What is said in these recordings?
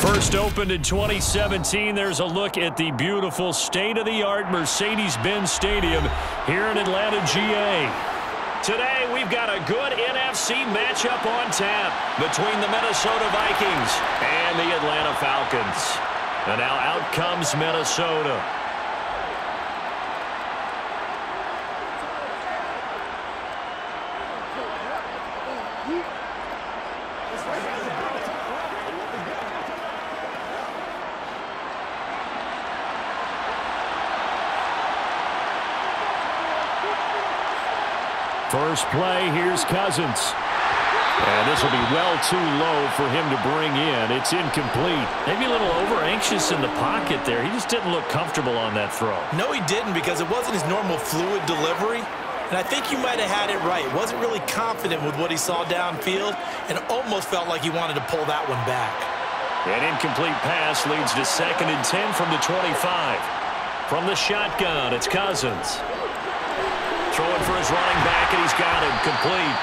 First opened in 2017, there's a look at the beautiful state-of-the-art Mercedes-Benz Stadium here in Atlanta, GA. Today, we've got a good NFC matchup on tap between the Minnesota Vikings and the Atlanta Falcons. And now out comes Minnesota. First play, here's Cousins. And this will be well too low for him to bring in. It's incomplete. Maybe a little over-anxious in the pocket there. He just didn't look comfortable on that throw. No, he didn't, because it wasn't his normal fluid delivery. And I think you might have had it right. Wasn't really confident with what he saw downfield and almost felt like he wanted to pull that one back. An incomplete pass leads to 2nd and 10 from the 25. From the shotgun, it's Cousins. Throwing for his running back, and he's got him complete.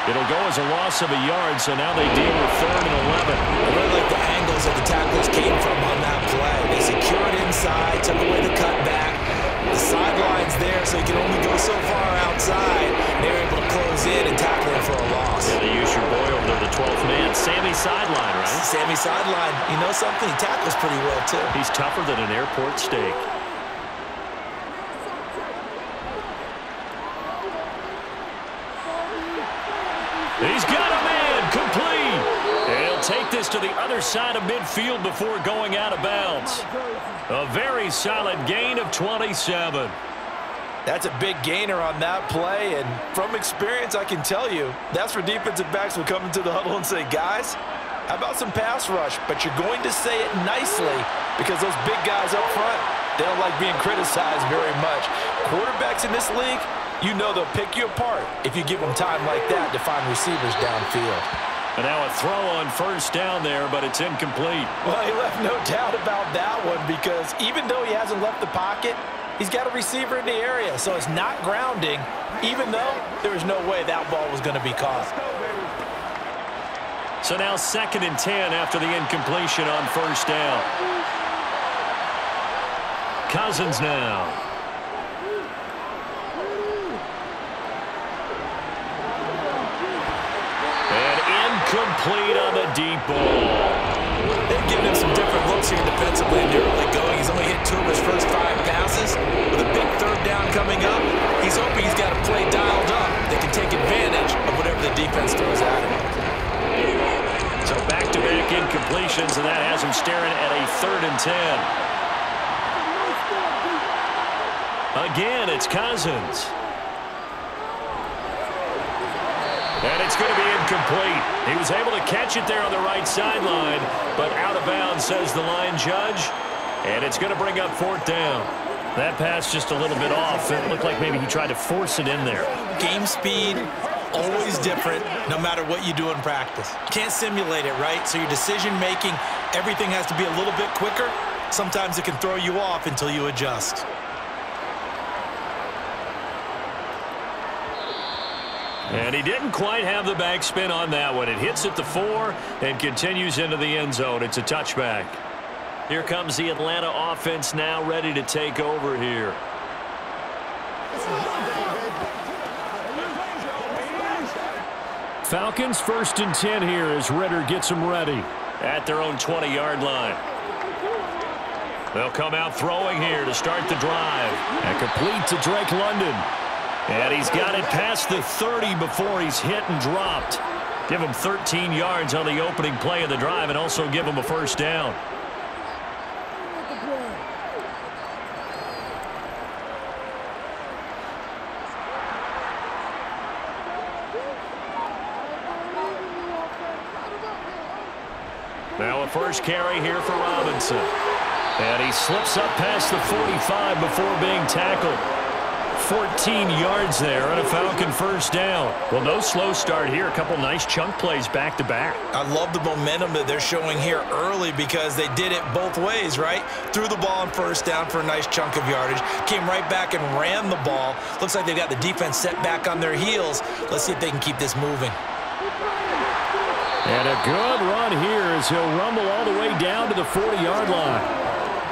It'll go as a loss of a yard, so now they deal with 3rd and 11. I really like the angles that the tacklers came from on that play. They secured inside, took away the cutback. The sideline's there, so he can only go so far outside. They were able to close in and tackle him for a loss. Yeah, they use your boy over there, the 12th man, Sammy Sideline, right? Sammy Sideline. You know something? He tackles pretty well, too. He's tougher than an airport steak. He's got a man, complete. And he'll take this to the other side of midfield before going out of bounds. A very solid gain of 27. That's a big gainer on that play, and from experience, I can tell you, that's where defensive backs will come into the huddle and say, guys, how about some pass rush? But you're going to say it nicely because those big guys up front, they don't like being criticized very much. Quarterbacks in this league, you know they'll pick you apart if you give them time like that to find receivers downfield. And now a throw on 1st down there, but it's incomplete. Well, he left no doubt about that one because even though he hasn't left the pocket, he's got a receiver in the area, so it's not grounding, even though there was no way that ball was going to be caught. So now 2nd and 10 after the incompletion on 1st down. Cousins now. Complete on the deep ball. They've given him some different looks here defensively in the early going. He's only hit 2 of his first 5 passes. With a big 3rd down coming up, he's hoping he's got a play dialed up that can take advantage of whatever the defense throws at him. So back-to-back incompletions, and that has him staring at a 3rd and 10. Again, it's Cousins. And it's going to be incomplete. He was able to catch it there on the right sideline, but out of bounds, says the line judge. And it's going to bring up 4th down. That pass just a little bit off. It looked like maybe he tried to force it in there. Game speed, always different, no matter what you do in practice. You can't simulate it, right? So your decision-making, everything has to be a little bit quicker. Sometimes it can throw you off until you adjust. And he didn't quite have the backspin on that one. It hits at the 4 and continues into the end zone. It's a touchback. Here comes the Atlanta offense now ready to take over here. Falcons 1st and 10 here as Ritter gets them ready at their own 20-yard line. They'll come out throwing here to start the drive. And complete to Drake London. And he's got it past the 30 before he's hit and dropped. Give him 13 yards on the opening play of the drive and also give him a 1st down. Now a 1st carry here for Robinson. And he slips up past the 45 before being tackled. 14 yards there on a Falcon 1st down. Well, no slow start here. A couple nice chunk plays back-to-back. I love the momentum that they're showing here early because they did it both ways, right? Threw the ball on 1st down for a nice chunk of yardage. Came right back and ran the ball. Looks like they've got the defense set back on their heels. Let's see if they can keep this moving. And a good run here as he'll rumble all the way down to the 40-yard line.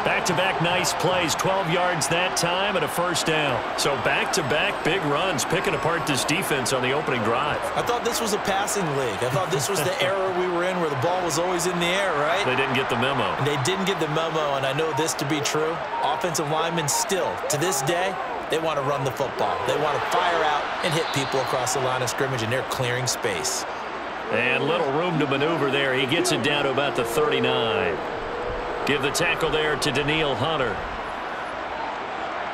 Back-to-back nice plays, 12 yards that time and a first down. So back-to-back big runs, picking apart this defense on the opening drive. I thought this was a passing league. I thought this was the era we were in where the ball was always in the air, right? They didn't get the memo. And they didn't get the memo, and I know this to be true. Offensive linemen still, to this day, they want to run the football. They want to fire out and hit people across the line of scrimmage, and they're clearing space. And little room to maneuver there. He gets it down to about the 39. Give the tackle there to Daniil Hunter.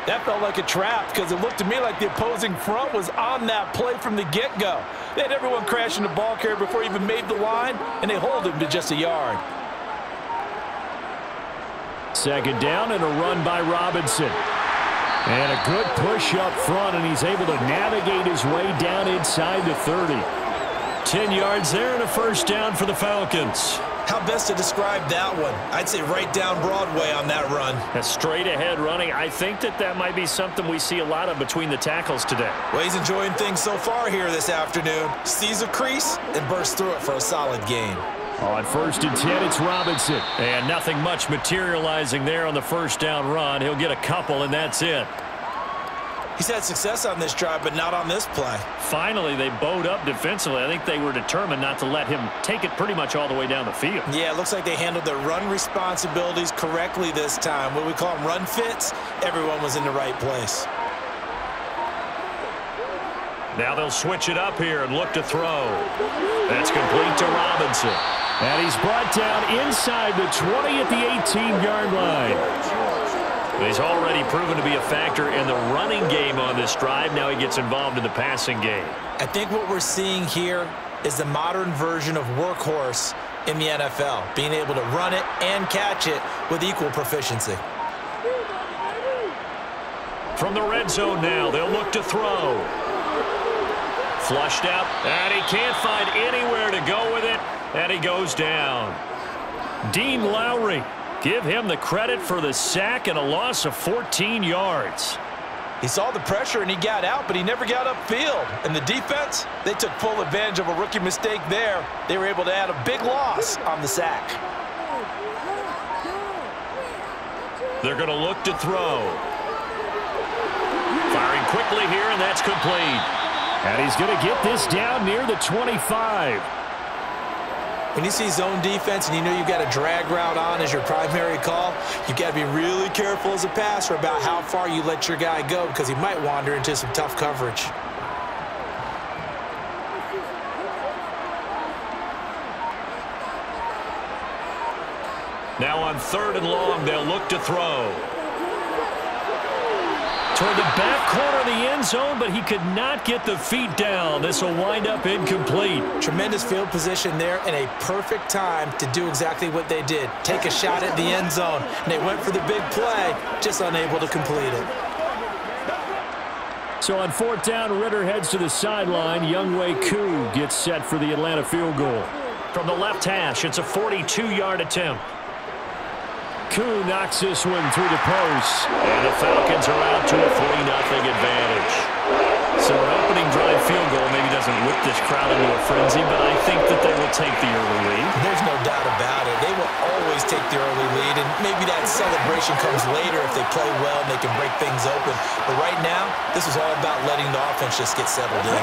That felt like a trap because it looked to me like the opposing front was on that play from the get-go. They had everyone crashing the ball carrier before he even made the line, and they hold him to just a yard. Second down and a run by Robinson. And a good push up front, and he's able to navigate his way down inside the 30. 10 yards there and a first down for the Falcons. How best to describe that one? I'd say right down Broadway on that run. A straight-ahead running. I think that might be something we see a lot of between the tackles today. Well, he's enjoying things so far here this afternoon. Sees a crease and bursts through it for a solid gain. On 1st and 10, it's Robinson. And nothing much materializing there on the first down run. He'll get a couple, and that's it. He's had success on this drive, but not on this play. Finally, they bowed up defensively. I think they were determined not to let him take it pretty much all the way down the field. Yeah, it looks like they handled their run responsibilities correctly this time. What we call them run fits, everyone was in the right place. Now they'll switch it up here and look to throw. That's complete to Robinson. And he's brought down inside the 20 at the 18-yard line. He's already proven to be a factor in the running game on this drive. Now he gets involved in the passing game. I think what we're seeing here is the modern version of workhorse in the NFL, being able to run it and catch it with equal proficiency. From the red zone now, they'll look to throw. Flushed out, and he can't find anywhere to go with it, and he goes down. Dean Lowry. Give him the credit for the sack and a loss of 14 yards. He saw the pressure and he got out, but he never got upfield. And the defense, they took full advantage of a rookie mistake there. They were able to add a big loss on the sack. They're going to look to throw. Firing quickly here, and that's complete. And he's going to get this down near the 25. When you see zone defense and you know you've got a drag route on as your primary call, you've got to be really careful as a passer about how far you let your guy go because he might wander into some tough coverage. Now on 3rd and long, they'll look to throw. Toward the back corner of the end zone, but he could not get the feet down. This will wind up incomplete. Tremendous field position there and a perfect time to do exactly what they did. Take a shot at the end zone. And they went for the big play, just unable to complete it. So on 4th down, Ritter heads to the sideline. Younghoe Koo gets set for the Atlanta field goal. From the left hash, it's a 42-yard attempt. Koo knocks this one through the post. And the Falcons are out to a 3-0 advantage. So an opening drive field goal maybe doesn't whip this crowd into a frenzy, but I think that they will take the early lead. There's no doubt about it. They will always take the early lead, and maybe that celebration comes later if they play well and they can break things open. But right now, this is all about letting the offense just get settled in.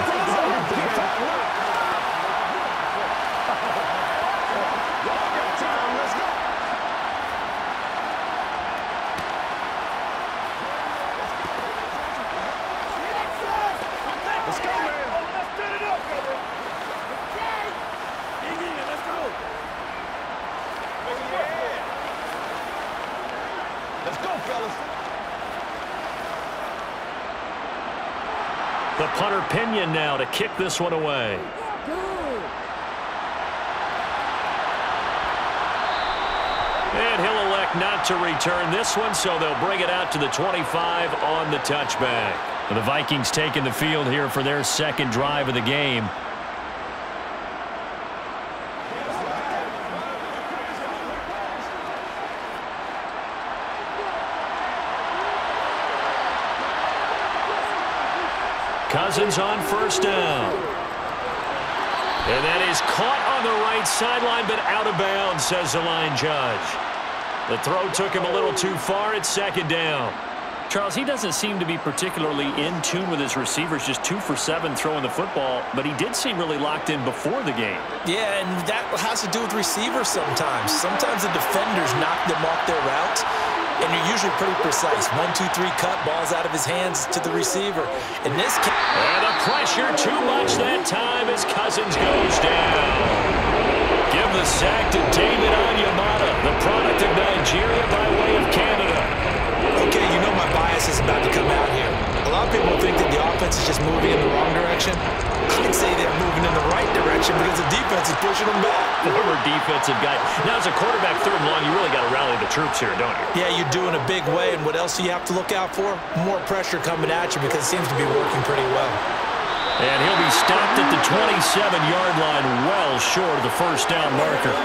The punter Pinion now to kick this one away. And he'll elect not to return this one, so they'll bring it out to the 25 on the touchback. The Vikings taking the field here for their second drive of the game. Cousins on 1st down. And that is caught on the right sideline, but out of bounds, says the line judge. The throw took him a little too far. It's second down. Charles, he doesn't seem to be particularly in tune with his receivers, just 2 for 7 throwing the football, but he did seem really locked in before the game. Yeah, and that has to do with receivers sometimes. Sometimes the defenders knock them off their routes, and you're usually pretty precise. 1, 2, 3 cut, balls out of his hands to the receiver. In this case, and the pressure too much that time as Cousins goes down. Give the sack to David Onyemata, the product of Nigeria by way of Canada. Okay, you know my bias is about to come out here. A lot of people think that the offense is just moving in the wrong direction. I'd say they're moving in the right direction because the defense is pushing them back. Former defensive guy. Now, as a quarterback, third and long, you really got to rally the troops here, don't you? Yeah, you're doing a big way, and what else do you have to look out for? More pressure coming at you because it seems to be working pretty well. And he'll be stopped at the 27-yard line, well short of the first down marker.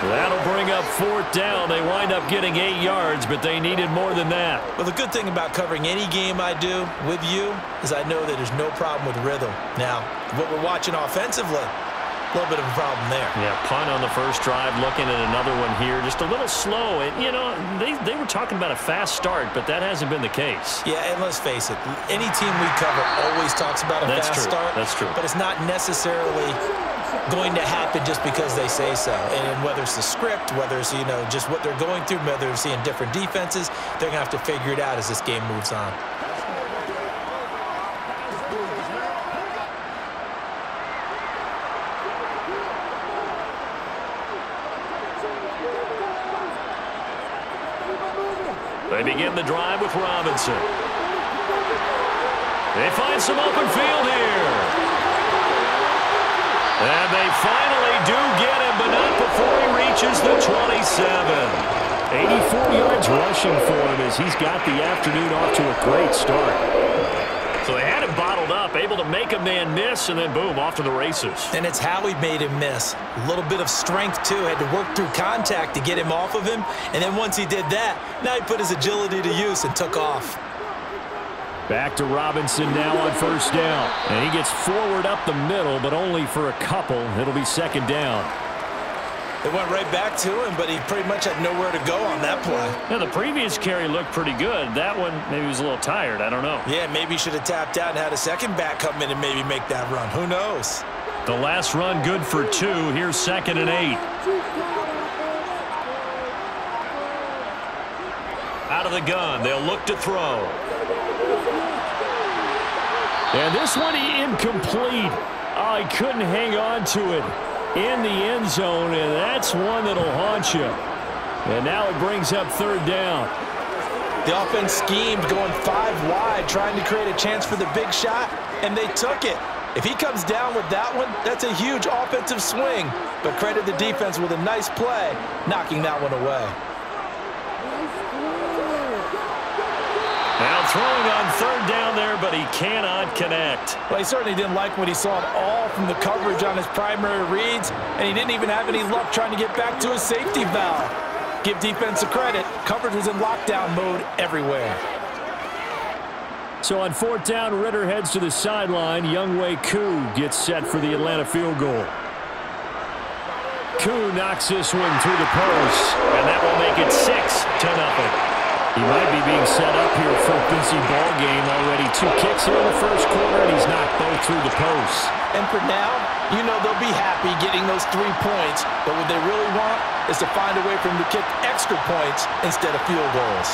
That'll bring up 4th down. They wind up getting 8 yards, but they needed more than that. Well, the good thing about covering any game I do with you is I know that there's no problem with rhythm. Now, what we're watching offensively, a little bit of a problem there. Yeah, punt on the first drive, looking at another one here. Just a little slow. And, you know, they were talking about a fast start, but that hasn't been the case. Yeah, and let's face it, any team we cover always talks about a fast start. That's true. But it's not necessarily going to happen just because they say so. And whether it's the script, whether it's, you know, just what they're going through, whether they're seeing different defenses, they're going to have to figure it out as this game moves on. They begin the drive with Robinson. They find some open field here. And they finally do get him, but not before he reaches the 27. 84 yards rushing for him as he's got the afternoon off to a great start. So they had him bottled up, able to make a man miss, and then boom, off to the races. And it's how he made him miss. A little bit of strength, too. Had to work through contact to get him off of him. And then once he did that, now he put his agility to use and took off. Back to Robinson now on first down. And he gets forward up the middle, but only for a couple. It'll be second down. They went right back to him, but he pretty much had nowhere to go on that play. Yeah, the previous carry looked pretty good. That one, maybe he was a little tired. I don't know. Yeah, maybe he should have tapped out and had a second back come in and maybe make that run. Who knows? The last run good for 2. Here's 2nd and 8. Out of the gun. They'll look to throw. And this one incomplete. Oh, he couldn't hang on to it in the end zone, and that's one that'll haunt you. And now it brings up 3rd down. The offense schemed going 5 wide, trying to create a chance for the big shot, and they took it. If he comes down with that one, that's a huge offensive swing. But credit the defense with a nice play, knocking that one away. Now throwing on 3rd down there, but he cannot connect. Well, he certainly didn't like what he saw at all from the coverage on his primary reads, and he didn't even have any luck trying to get back to his safety valve. Give defense a credit. Coverage was in lockdown mode everywhere. So on 4th down, Ritter heads to the sideline. Younghoe Koo gets set for the Atlanta field goal. Koo knocks this one through the post, and that will make it 6-0. He might be being set up here for a busy ball game already. 2 kicks here in the first quarter, and he's knocked both through the posts. And for now, you know they'll be happy getting those 3 points, but what they really want is to find a way for them to kick extra points instead of field goals.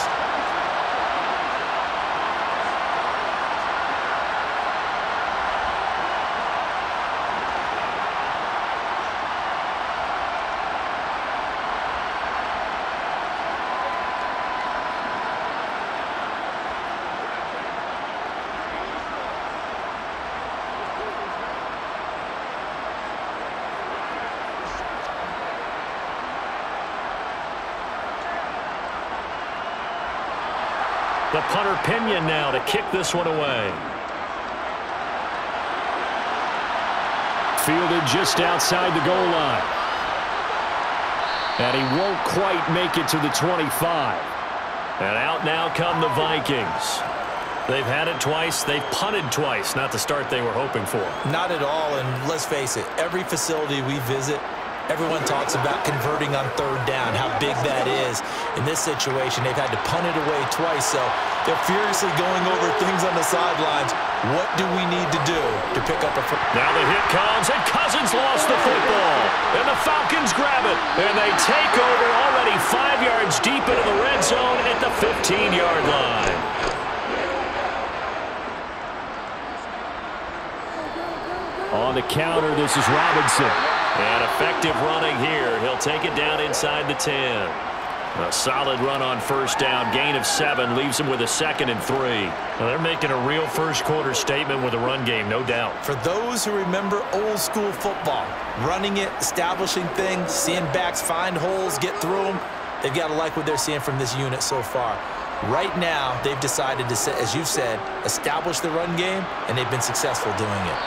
The punter Pinion now to kick this one away. Fielded just outside the goal line. And he won't quite make it to the 25. And out now come the Vikings. They've had it twice. They've punted twice. Not the start they were hoping for. Not at all, and let's face it, every facility we visit, everyone talks about converting on third down, how big that is. In this situation, they've had to punt it away twice, so they're furiously going over things on the sidelines. What do we need to do to pick up a first? Now the hit comes, and Cousins lost the football. And the Falcons grab it, and they take over already 5 yards deep into the red zone at the 15-yard line. On the counter, this is Robinson. And effective running here. He'll take it down inside the 10. A solid run on first down. Gain of 7 leaves him with a 2nd and 3. Well, they're making a real first-quarter statement with a run game, no doubt. For those who remember old-school football, running it, establishing things, seeing backs find holes, get through them, they've got to like what they're seeing from this unit so far. Right now, they've decided to, as you said, establish the run game, and they've been successful doing it.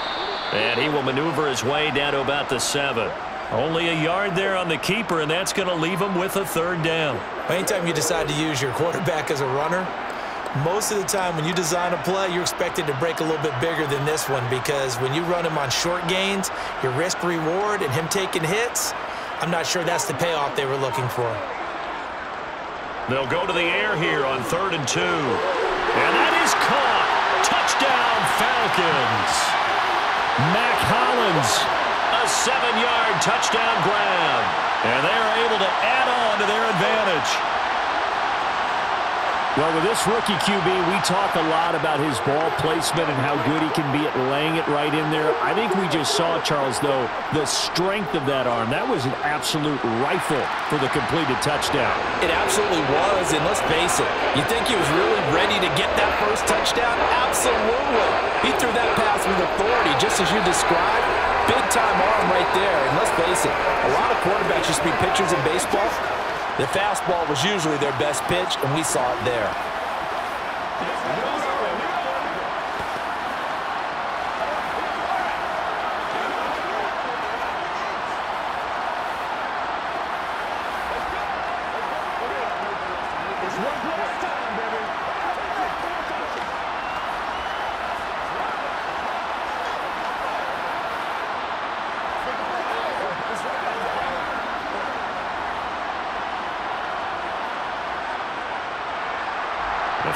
And he will maneuver his way down to about the 7. Only a yard there on the keeper, and that's going to leave him with a 3rd down. Anytime you decide to use your quarterback as a runner, most of the time when you design a play, you're expected to break a little bit bigger than this one, because when you run him on short gains, your risk-reward and him taking hits, I'm not sure that's the payoff they were looking for. They'll go to the air here on 3rd and 2. And that is caught. Touchdown, Falcons. Mac Hollins. A 7-yard touchdown grab. And they are able to add on to their advantage. Well, with this rookie QB, we talk a lot about his ball placement and how good he can be at laying it right in there. I think we just saw, Charles, though, the strength of that arm. That was an absolute rifle for the completed touchdown. It absolutely was, and let's face it, you think he was really ready to get that first touchdown? Absolutely. He threw that pass with authority, just as you described. Big-time arm right there, and let's face it, a lot of quarterbacks used to be pitchers in baseball. The fastball was usually their best pitch, and we saw it there.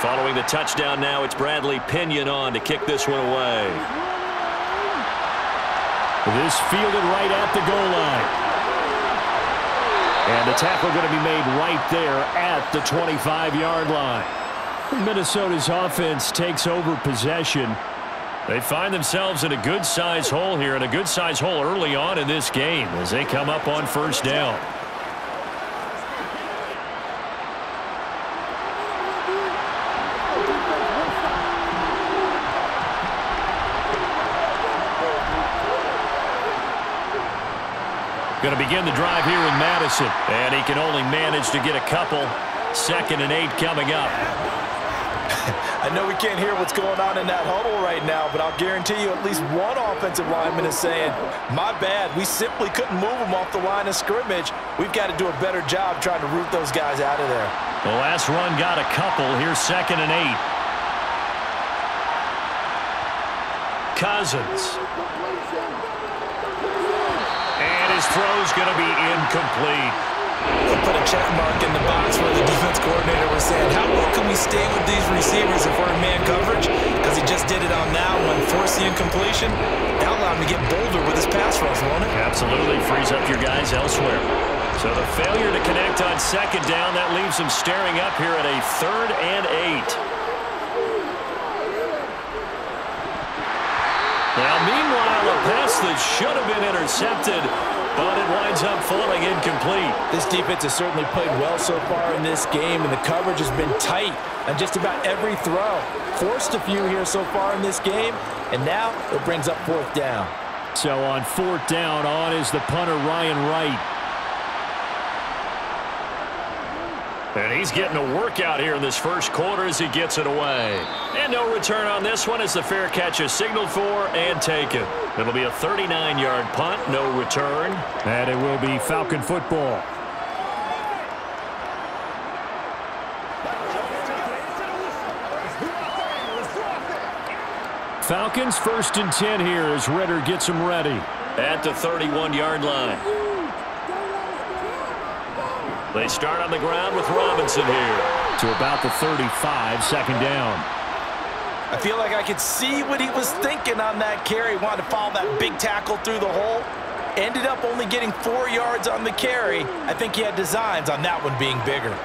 Following the touchdown now, it's Bradley Pinion on to kick this one away. This fielded right at the goal line. And the tackle going to be made right there at the 25-yard line. Minnesota's offense takes over possession. They find themselves in a good-sized hole here, and a good-sized hole early on in this game as they come up on first down. Going to begin the drive here in Madison, and he can only manage to get a couple. 2nd and 8 coming up. I know we can't hear what's going on in that huddle right now, but I'll guarantee you at least one offensive lineman is saying, my bad, we simply couldn't move them off the line of scrimmage. We've got to do a better job trying to root those guys out of there. The last run got a couple. Here's 2nd and 8. Cousins. His throw's going to be incomplete. They'll put a check mark in the box where the defense coordinator was saying, how well can we stay with these receivers if we're in man coverage? Because he just did it on that one, forced the incompletion. That'll allow him to get bolder with his pass rush, won't it? Absolutely, frees up your guys elsewhere. So the failure to connect on 2nd down, that leaves him staring up here at a 3rd and 8. Now, meanwhile, a pass that should have been intercepted, but it winds up falling incomplete. This defense has certainly played well so far in this game, and the coverage has been tight on just about every throw. Forced a few here so far in this game, and now it brings up 4th down. So on 4th down, on is the punter, Ryan Wright. And he's getting a workout here in this first quarter as he gets it away. And no return on this one as the fair catch is signaled for and taken. It'll be a 39-yard punt, no return. And it will be Falcon football. Falcons 1st and 10 here as Ritter gets them ready. At the 31-yard line. They start on the ground with Robinson here. To about the 35, 2nd down. I feel like I could see what he was thinking on that carry. Wanted to follow that big tackle through the hole. Ended up only getting 4 yards on the carry. I think he had designs on that one being bigger.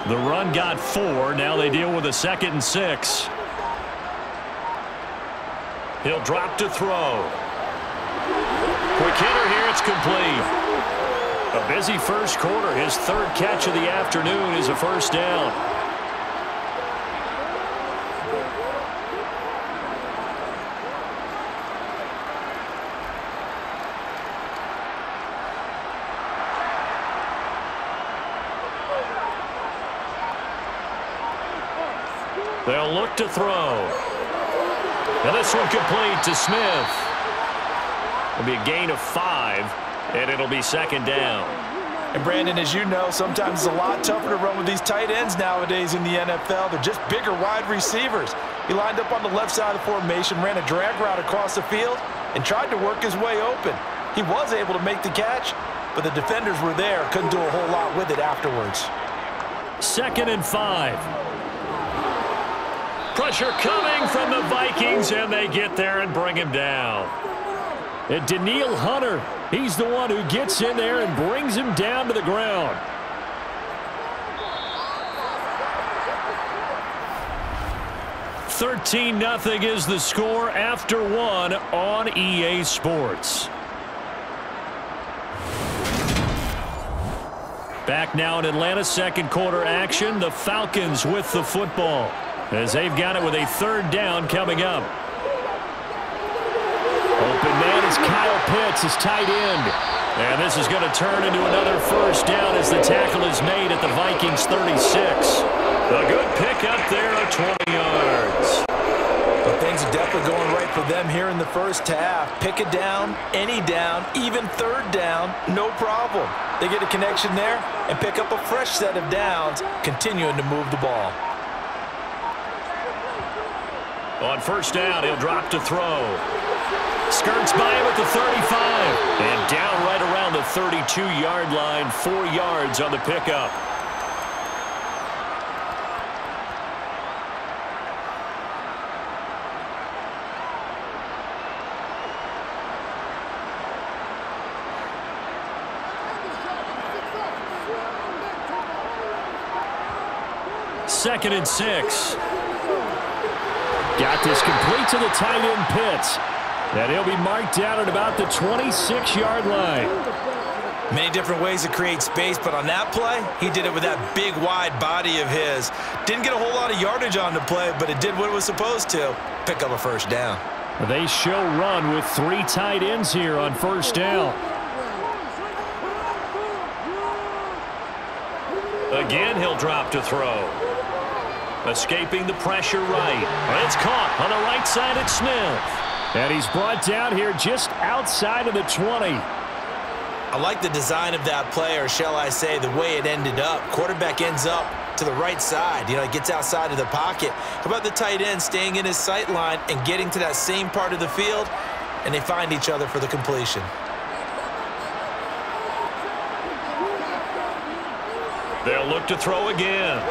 The run got 4. Now they deal with a 2nd and 6. He'll drop to throw. Quick hitter here. It's complete. A busy first quarter. His 3rd catch of the afternoon is a 1st down. They'll look to throw. Now this one complete to Smith. It'll be a gain of 5, and it'll be 2nd down. And Brandon, as you know, sometimes it's a lot tougher to run with these tight ends nowadays in the NFL. They're just bigger wide receivers. He lined up on the left side of the formation, ran a drag route across the field, and tried to work his way open. He was able to make the catch, but the defenders were there, couldn't do a whole lot with it afterwards. 2nd and 5. Pressure coming from the Vikings, and they get there and bring him down. And Daniil Hunter, he's the one who gets in there and brings him down to the ground. $13-0 is the score after 1 on EA Sports. Back now in Atlanta, 2nd quarter action. The Falcons with the football as they've got it with a 3rd down coming up. Open man is Kyle Pitts, his tight end. And this is going to turn into another 1st down as the tackle is made at the Vikings 36. A good pickup there of 20 yards. But things are definitely going right for them here in the first half. Pick a down, any down, even 3rd down, no problem. They get a connection there and pick up a fresh set of downs, continuing to move the ball. On 1st down, he'll drop to throw. Skirts by him at the 35. And down right around the 32-yard line, 4 yards on the pickup. Second and 6. Got this complete to the tight end Pitts. And he'll be marked down at about the 26-yard line. Many different ways to create space, but on that play, he did it with that big, wide body of his. Didn't get a whole lot of yardage on the play, but it did what it was supposed to. Pick up a 1st down. They show run with 3 tight ends here on 1st down. Again, he'll drop to throw. Escaping the pressure right. It's caught on the right side at Smith. And he's brought down here just outside of the 20. I like the design of that play, or shall I say the way it ended up. Quarterback ends up to the right side. You know, he gets outside of the pocket. How about the tight end staying in his sight line and getting to that same part of the field, and they find each other for the completion. They'll look to throw again.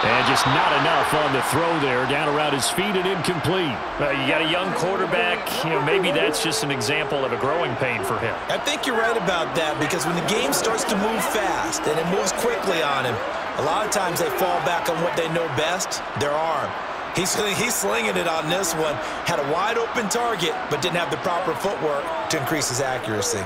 And just not enough on the throw there, down around his feet and incomplete. You got a young quarterback, maybe that's just an example of a growing pain for him. I think you're right about that, because when the game starts to move fast and it moves quickly on him, a lot of times they fall back on what they know best, their arm. He's slinging it on this one. Had a wide open target, but didn't have the proper footwork to increase his accuracy.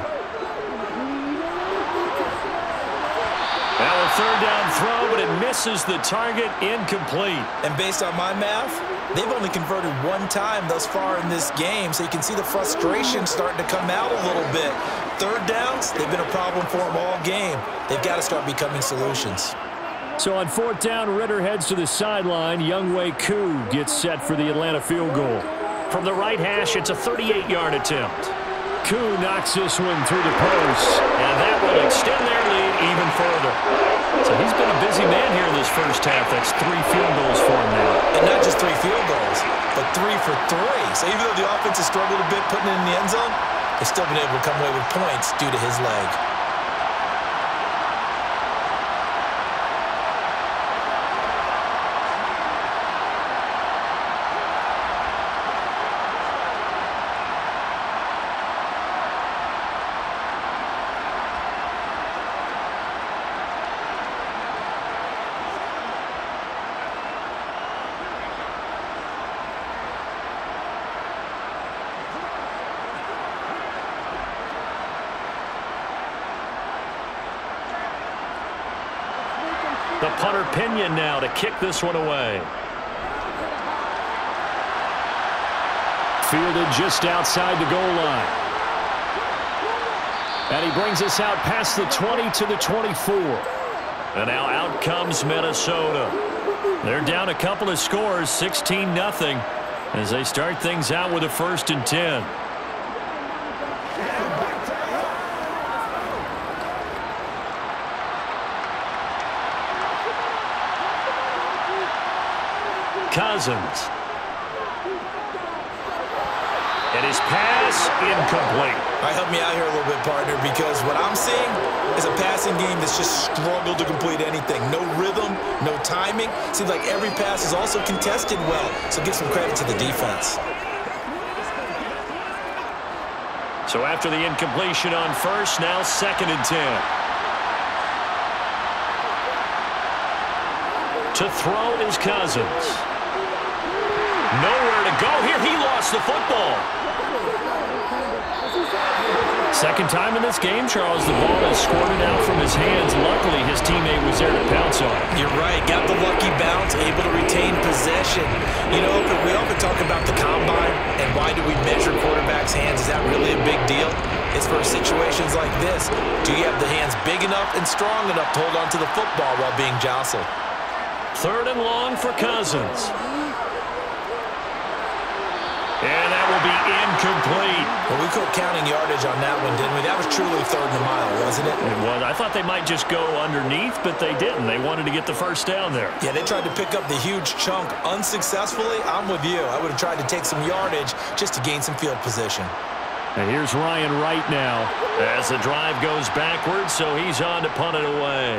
Now a 3rd down throw, but it misses the target, incomplete. And based on my math, they've only converted 1 time thus far in this game, so you can see the frustration starting to come out a little bit. 3rd downs, they've been a problem for them all game. They've got to start becoming solutions. So on 4th down, Ritter heads to the sideline. Younghoe Koo gets set for the Atlanta field goal. From the right hash, it's a 38-yard attempt. Koo knocks this one through the post. And that will extend their lead even further. So he's been a busy man here in this first half. That's 3 field goals for him now. And not just 3 field goals, but 3 for 3. So even though the offense has struggled a bit putting it in the end zone, they've still been able to come away with points due to his leg. The punter Pinion now to kick this one away. Fielded just outside the goal line. And he brings us out past the 20 to the 24. And now out comes Minnesota. They're down a couple of scores, 16-0, as they start things out with a 1st and 10. Cousins. And his pass incomplete. All right, help me out here a little bit, partner, because what I'm seeing is a passing game that's just struggled to complete anything. No rhythm, no timing. Seems like every pass is also contested well, so give some credit to the defense. So after the incompletion on 1st, now 2nd and 10. To throw is Cousins. Nowhere to go here. He lost the football. Second time in this game, Charles, the ball is squirted out from his hands. Luckily, his teammate was there to pounce on it. You're right. Got the lucky bounce, able to retain possession. You know, we often talk about the combine and why do we measure quarterbacks' hands. Is that really a big deal? It's for situations like this. Do you have the hands big enough and strong enough to hold on to the football while being jostled? 3rd and long for Cousins. And that will be incomplete. Well, we quit counting yardage on that one, didn't we? That was truly 3rd and a mile, wasn't it? It was. I thought they might just go underneath, but they didn't. They wanted to get the 1st down there. Yeah, they tried to pick up the huge chunk unsuccessfully. I'm with you. I would have tried to take some yardage just to gain some field position. And here's Ryan Wright now as the drive goes backwards, so he's on to punt it away.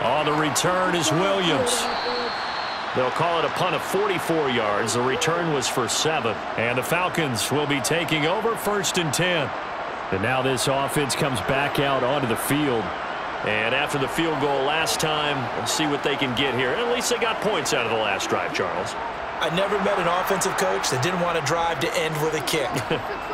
On the return is Williams. They'll call it a punt of 44 yards. The return was for 7. And the Falcons will be taking over 1st and 10. And now this offense comes back out onto the field. And after the field goal last time, we'll see what they can get here. At least they got points out of the last drive, Charles. I never met an offensive coach that didn't want to drive to end with a kick.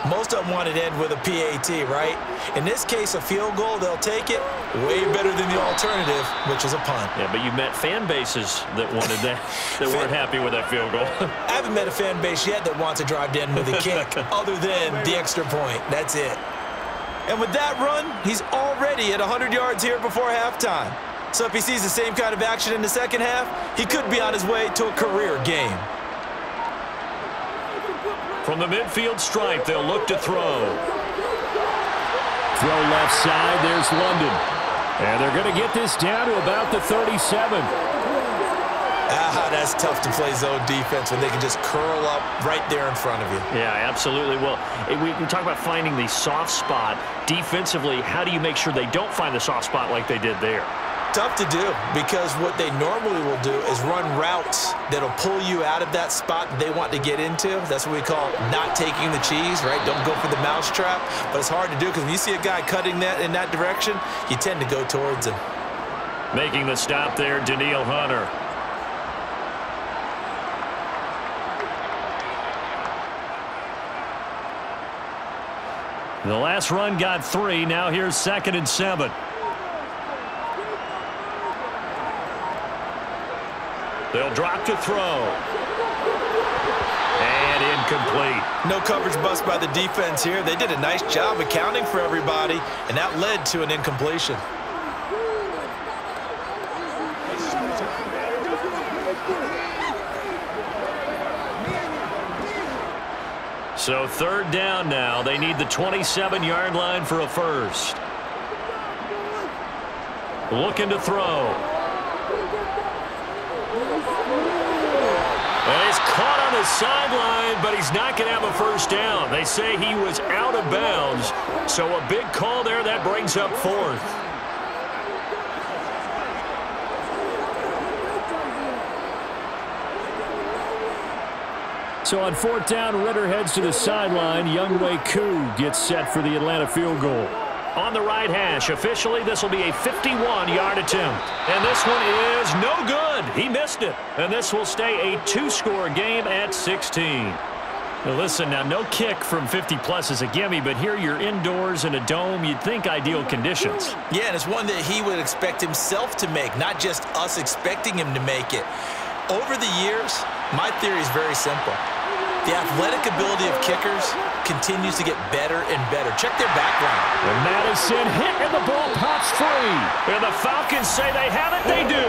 Most of them wanted to end with a PAT, right? In this case, a field goal, they'll take it. Way better than the alternative, which is a punt. Yeah, but you met fan bases that wanted that, that weren't happy with that field goal. I haven't met a fan base yet that wants to drive to end with a kick, other than the extra point. That's it. And with that run, he's already at 100 yards here before halftime. So if he sees the same kind of action in the second half, he could be on his way to a career game. From the midfield stripe, they'll look to throw. Throw left side, there's London. And they're going to get this down to about the 37. That's tough to play zone defense when they can just curl up right there in front of you. Yeah, absolutely. Well, we talk about finding the soft spot. Defensively, how do you make sure they don't find the soft spot like they did there? Tough to do, because what they normally will do is run routes that'll pull you out of that spot that they want to get into. That's what we call not taking the cheese, right? Don't go for the mousetrap. But it's hard to do because when you see a guy cutting that in that direction, you tend to go towards him. Making the stop there, Daniil Hunter. The last run got 3. Now here's 2nd and 7. They'll drop to throw. And incomplete. No coverage bust by the defense here. They did a nice job accounting for everybody, and that led to an incompletion. So third down now. They need the 27-yard line for a first. Looking to throw. And he's caught on the sideline, but he's not going to have a first down. They say he was out of bounds. So a big call there. That brings up fourth. So on fourth down, Ritter heads to the sideline. Younghoe Koo gets set for the Atlanta field goal. On the right hash, officially, this will be a 51-yard attempt. And this one is no good. He missed it. And this will stay a two-score game at 16. Now listen, now no kick from 50-plus is a gimme, but here you're indoors in a dome. You'd think ideal conditions. Yeah, and it's one that he would expect himself to make, not just us expecting him to make it. Over the years, my theory is very simple. The athletic ability of kickers continues to get better and better. Check their background. And Madison hit, and the ball pops free. And the Falcons say they have it. They do.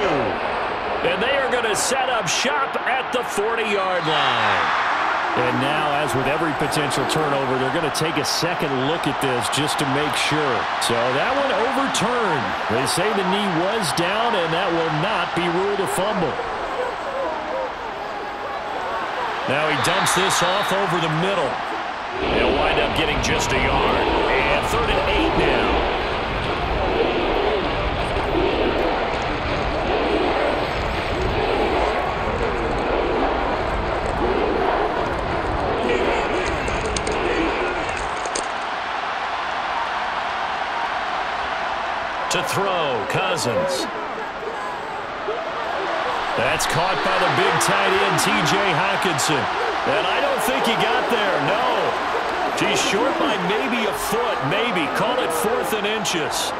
And they are going to set up shop at the 40-yard line. And now, as with every potential turnover, they're going to take a second look at this just to make sure. So that one overturned. They say the knee was down, and that will not be ruled a fumble. Now he dumps this off over the middle. He'll wind up getting just a yard. And 3rd and 8 now. To throw, Cousins. That's caught by the big tight end, T.J. Hockenson. And I don't think he got there, no. He's short by maybe a foot, maybe. Call it 4th and inches.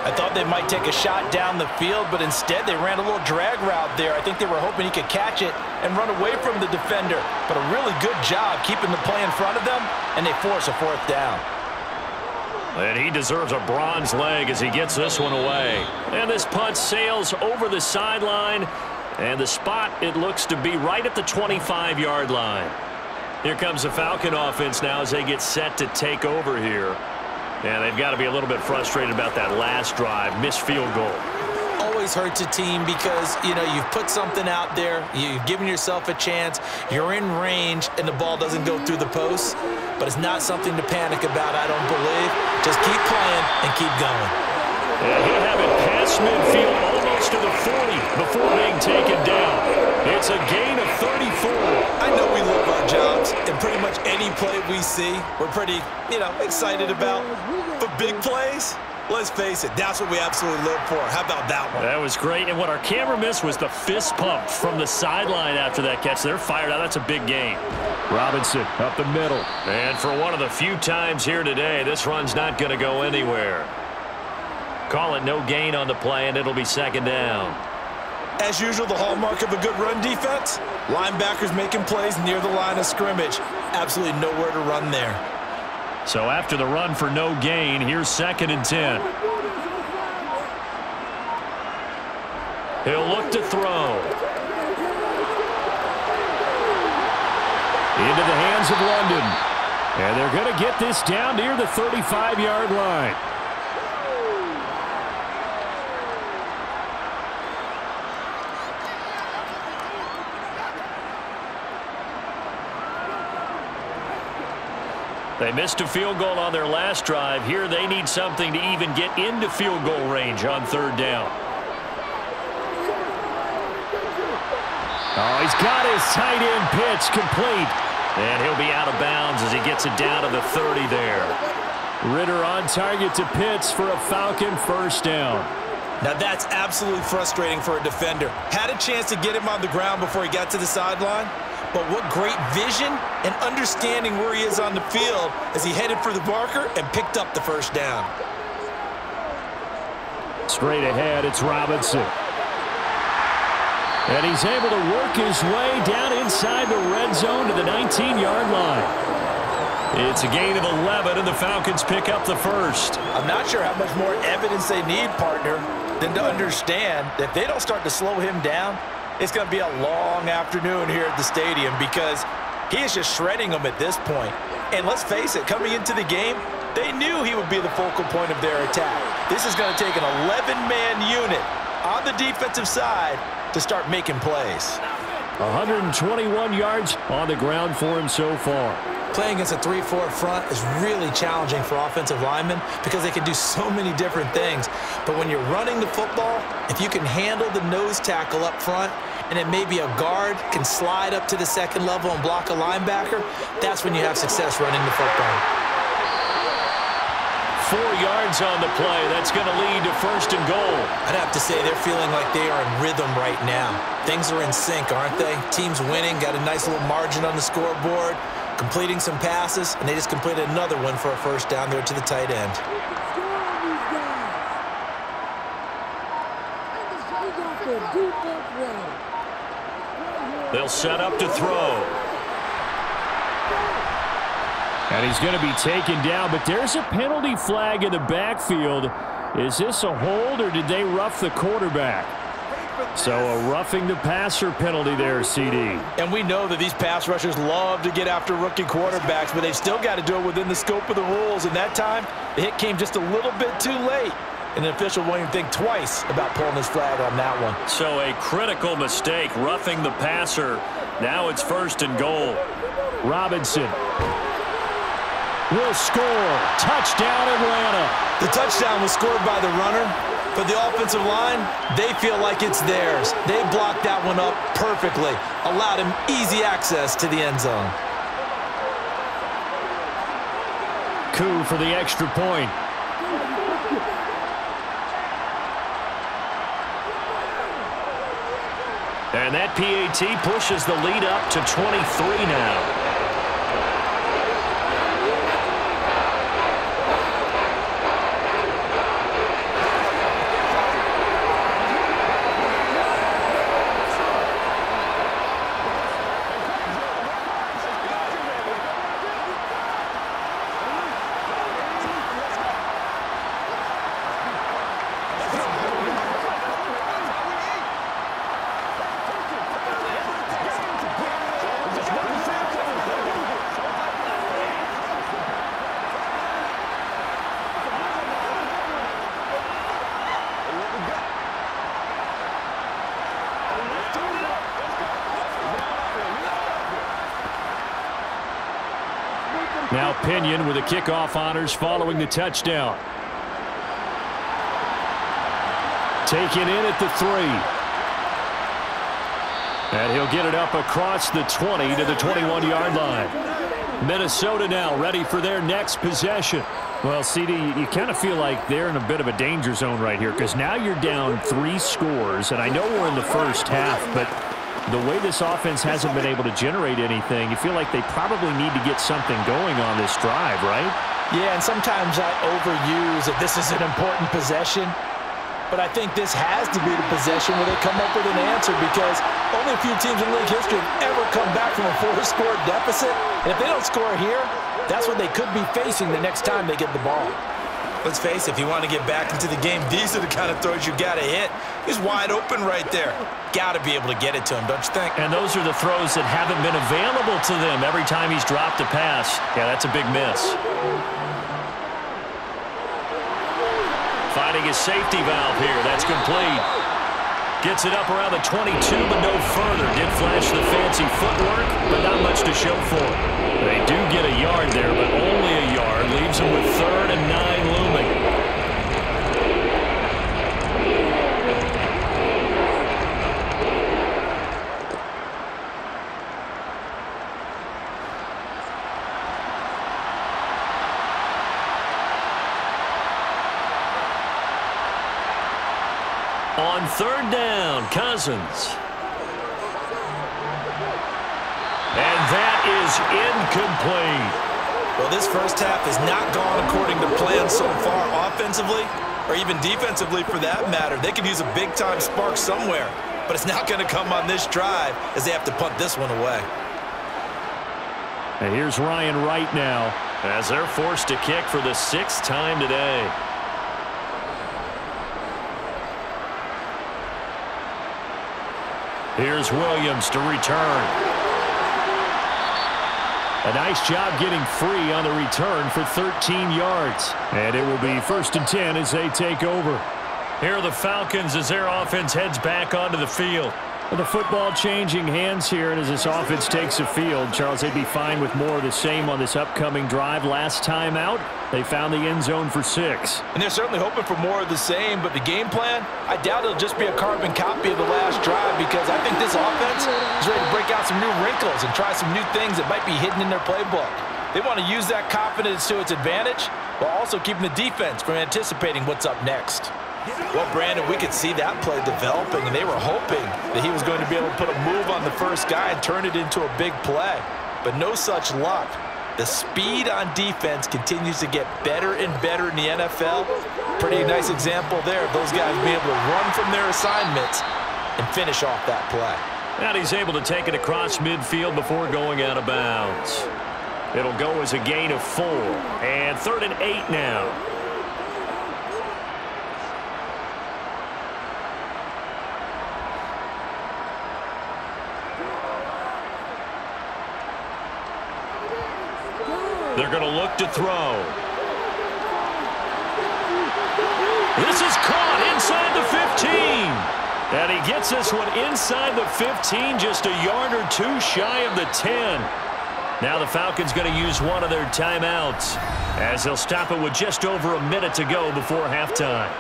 I thought they might take a shot down the field, but instead they ran a little drag route there. I think they were hoping he could catch it and run away from the defender. But a really good job keeping the play in front of them, and they force a 4th down. And he deserves a bronze leg as he gets this one away. And this punt sails over the sideline. And the spot, it looks to be right at the 25-yard line. Here comes the Falcon offense now as they get set to take over here. And they've got to be a little bit frustrated about that last drive, missed field goal. Always hurts a team because, you know, you've put something out there, you've given yourself a chance, you're in range, and the ball doesn't go through the post. But it's not something to panic about, I don't believe. Just keep playing and keep going. And he'll have it past midfield almost to the 40 before being taken down. It's a gain of 34. I know we love our jobs, and pretty much any play we see, we're pretty, excited about. But big plays, let's face it, that's what we absolutely live for. How about that one? That was great, and what our camera missed was the fist pump from the sideline after that catch. They're fired out. That's a big gain. Robinson up the middle. And for one of the few times here today, this run's not going to go anywhere. Call it no gain on the play, and it'll be 2nd down. As usual, the hallmark of a good run defense, linebackers making plays near the line of scrimmage. Absolutely nowhere to run there. So after the run for no gain, here's 2nd and 10. He'll look to throw. Into the hands of London. And they're going to get this down near the 35-yard line. They missed a field goal on their last drive. Here they need something to even get into field goal range on 3rd down. Oh, he's got his tight end pitch complete. And he'll be out of bounds as he gets it down to the 30 there. Ritter on target to Pitts for a Falcon 1st down. Now that's absolutely frustrating for a defender. Had a chance to get him on the ground before he got to the sideline. But what great vision and understanding where he is on the field as he headed for the marker and picked up the 1st down. Straight ahead, it's Robinson. And he's able to work his way down inside the red zone to the 19-yard line. It's a gain of 11, and the Falcons pick up the 1st. I'm not sure how much more evidence they need, partner, than to understand that if they don't start to slow him down, it's going to be a long afternoon here at the stadium because He is just shredding them at this point. And let's face it, coming into the game, they knew he would be the focal point of their attack. This is going to take an 11-man unit on the defensive side to start making plays. 121 yards on the ground for him so far. Playing against a 3-4 front is really challenging for offensive linemen because they can do so many different things. But when you're running the football, if you can handle the nose tackle up front, and then maybe a guard can slide up to the second level and block a linebacker, that's when you have success running the football. 4 yards on the play. That's going to lead to 1st and goal. I'd have to say they're feeling like they are in rhythm right now. Things are in sync, aren't they? Team's winning, got a nice little margin on the scoreboard, completing some passes, and they just completed another one for a 1st down there to the tight end. They'll set up to throw. And he's going to be taken down, but there's a penalty flag in the backfield. Is this a hold, or did they rough the quarterback? So a roughing the passer penalty there, CD. And we know that these pass rushers love to get after rookie quarterbacks, but they've still got to do it within the scope of the rules. And that time, the hit came just a little bit too late. And the official won't even think twice about pulling his flag on that one. So a critical mistake, roughing the passer. Now it's 1st and goal. Robinson will score. Touchdown, Atlanta. The touchdown was scored by the runner, but the offensive line, they feel like it's theirs. They blocked that one up perfectly, allowed him easy access to the end zone. Coup for the extra point. And that PAT pushes the lead up to 23 now. Now Pinion with the kickoff honors following the touchdown. Taken in at the 3. And he'll get it up across the 20 to the 21-yard line. Minnesota now ready for their next possession. Well, CD, you kind of feel like they're in a bit of a danger zone right here because now you're down 3 scores, and I know we're in the first half, but the way this offense hasn't been able to generate anything, you feel like they probably need to get something going on this drive, right? Yeah, and sometimes I overuse that this is an important possession, but I think this has to be the possession where they come up with an answer because only a few teams in league history have ever come back from a 4-score deficit, and if they don't score here, that's what they could be facing the next time they get the ball. Let's face it, if you want to get back into the game, these are the kind of throws you got to hit. He's wide open right there. Got to be able to get it to him, don't you think? And those are the throws that haven't been available to them every time he's dropped a pass. Yeah, that's a big miss. Finding his safety valve here. That's complete. Gets it up around the 22, but no further. Did flash the fancy footwork, but not much to show for it. They do get a yard there, but only a yard. Leaves them with 3rd and 9 looming. On 3rd down, Cousins. And that is incomplete. Well, this first half has not gone according to plan so far offensively or even defensively for that matter. They could use a big-time spark somewhere, but it's not going to come on this drive as they have to punt this one away. And here's Ryan Wright now as they're forced to kick for the 6th time today. Here's Williams to return. A nice job getting free on the return for 13 yards. And it will be 1st and 10 as they take over. Here are the Falcons as their offense heads back onto the field. Well, the football changing hands here, and as this offense takes the field, Charles, they'd be fine with more of the same on this upcoming drive. Last time out, they found the end zone for 6. And they're certainly hoping for more of the same, but the game plan, I doubt it'll just be a carbon copy of the last drive, because I think this offense is ready to break out some new wrinkles and try some new things that might be hidden in their playbook. They want to use that confidence to its advantage while also keeping the defense from anticipating what's up next. Well, Brandon, we could see that play developing, and they were hoping that he was going to be able to put a move on the first guy and turn it into a big play. But no such luck. The speed on defense continues to get better and better in the NFL. Pretty nice example there of those guys being able to run from their assignments and finish off that play. And he's able to take it across midfield before going out of bounds. It'll go as a gain of 4. And 3rd and 8 now. They're going to look to throw. This is caught inside the 15. And he gets this one inside the 15, just a yard or 2 shy of the 10. Now the Falcons going to use one of their timeouts as they'll stop it with just over a minute to go before halftime.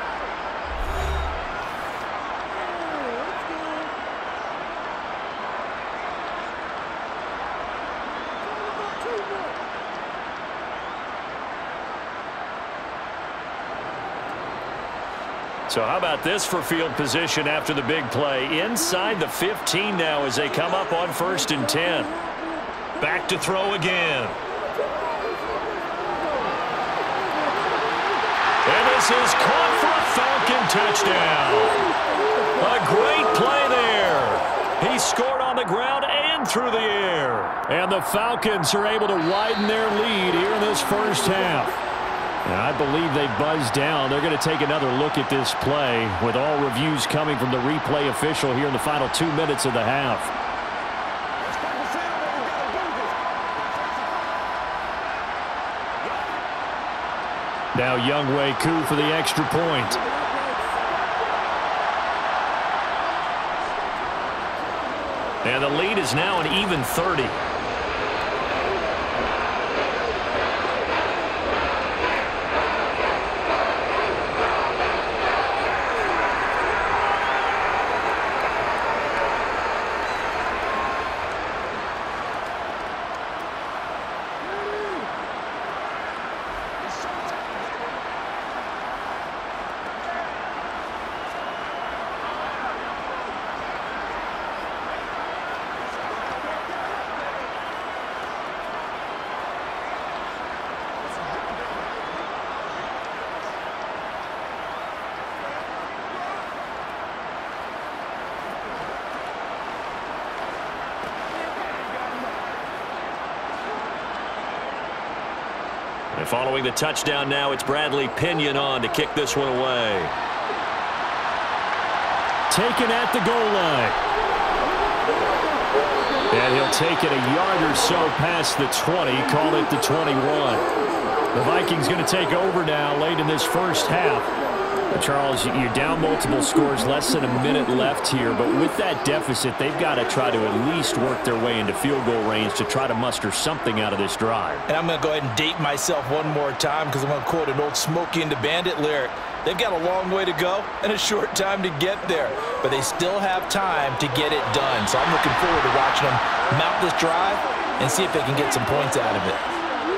So how about this for field position after the big play? Inside the 15 now as they come up on 1st and 10. Back to throw again. And this is caught for a Falcon touchdown. A great play there. He scored on the ground and through the air. And the Falcons are able to widen their lead here in this first half. And I believe they buzzed down. They're going to take another look at this play with all reviews coming from the replay official here in the final 2 minutes of the half. Now Younghoe Koo for the extra point. And the lead is now an even 30. And following the touchdown now, it's Bradley Pinion on to kick this one away. Taken at the goal line. And he'll take it a yard or so past the 20, call it the 21. The Vikings going to take over now late in this first half. Charles, you're down multiple scores, less than a minute left here, but with that deficit, they've got to try to at least work their way into field goal range to try to muster something out of this drive. And I'm going to go ahead and date myself one more time because I'm going to quote an old Smokey and the Bandit lyric. They've got a long way to go and a short time to get there, but they still have time to get it done. So I'm looking forward to watching them mount this drive and see if they can get some points out of it.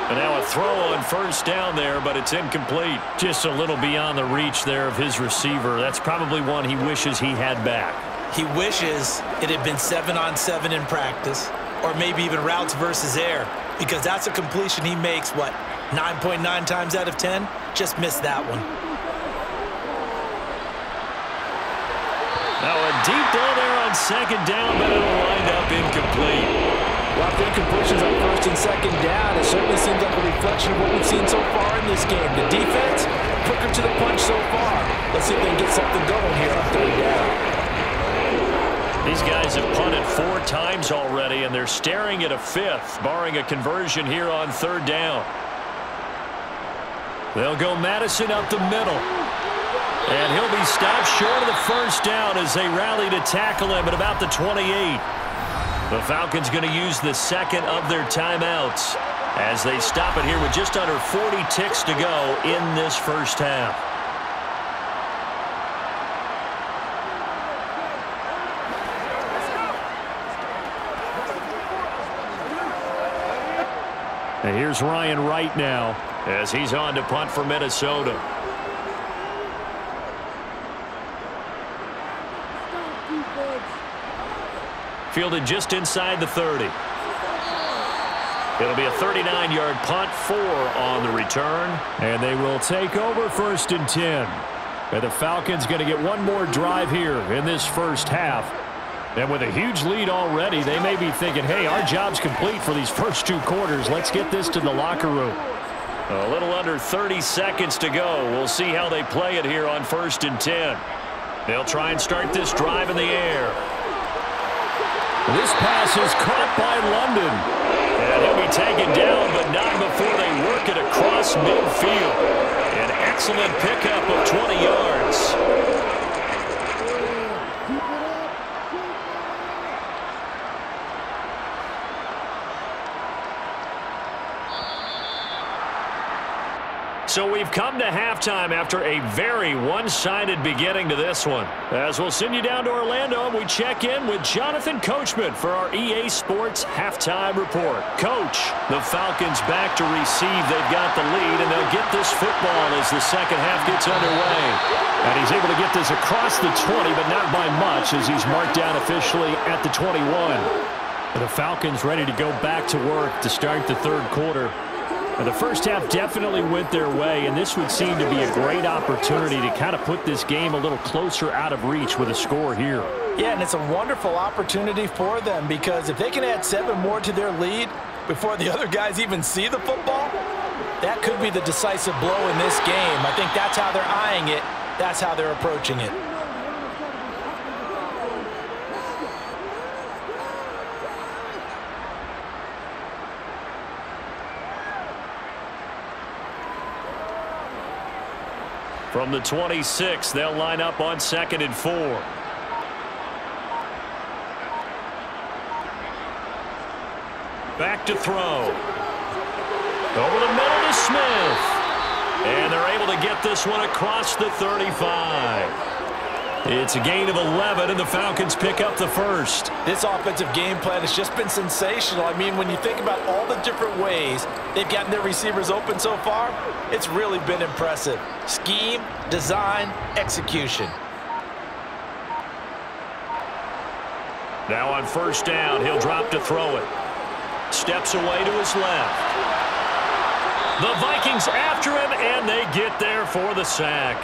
And now a throw on first down there, but it's incomplete. Just a little beyond the reach there of his receiver. That's probably one he wishes he had back. He wishes it had been 7-on-7 in practice, or maybe even routes versus air, because that's a completion he makes, what, 9.9 times out of 10? Just missed that one. Now a deep ball there on second down, but it'll wind up incomplete. Well, I think completions on first and second down, it certainly seems like a reflection of what we've seen so far in this game. The defense, quicker to the punch so far. Let's see if they can get something going here on third down. These guys have punted 4 times already, and they're staring at a 5th, barring a conversion here on 3rd down. They'll go Madison up the middle. And he'll be stopped short of the 1st down as they rally to tackle him at about the 28. The Falcons going to use the 2nd of their timeouts as they stop it here with just under 40 ticks to go in this 1st half. And here's Ryan Wright now as he's on to punt for Minnesota. Fielded just inside the 30. It'll be a 39-yard punt, 4 on the return. And they will take over 1st and 10. And the Falcons going to get one more drive here in this 1st half. And with a huge lead already, they may be thinking, hey, our job's complete for these first 2 quarters. Let's get this to the locker room. A little under 30 seconds to go. We'll see how they play it here on 1st and 10. They'll try and start this drive in the air. This pass is caught by London. And he'll be taken down, but not before they work it across midfield. An excellent pickup of 20 yards. So we've come to halftime after a very one-sided beginning to this one. As we'll send you down to Orlando, we check in with Jonathan Coachman for our EA Sports Halftime Report. Coach, the Falcons back to receive. They've got the lead, and they'll get this football as the 2nd half gets underway. And he's able to get this across the 20, but not by much as he's marked down officially at the 21. The Falcons ready to go back to work to start the 3rd quarter. The 1st half definitely went their way, and this would seem to be a great opportunity to kind of put this game a little closer out of reach with a score here. Yeah, and it's a wonderful opportunity for them because if they can add 7 more to their lead before the other guys even see the football, that could be the decisive blow in this game. I think that's how they're eyeing it. That's how they're approaching it. From the 26, they'll line up on 2nd and 4. Back to throw. Over the middle to Smith. And they're able to get this one across the 35. It's a gain of 11, and the Falcons pick up the 1st. This offensive game plan has just been sensational. I mean, when you think about all the different ways they've gotten their receivers open so far, it's really been impressive. Scheme, design, execution. Now on 1st down, he'll drop to throw it. Steps away to his left. The Vikings after him, and they get there for the sack.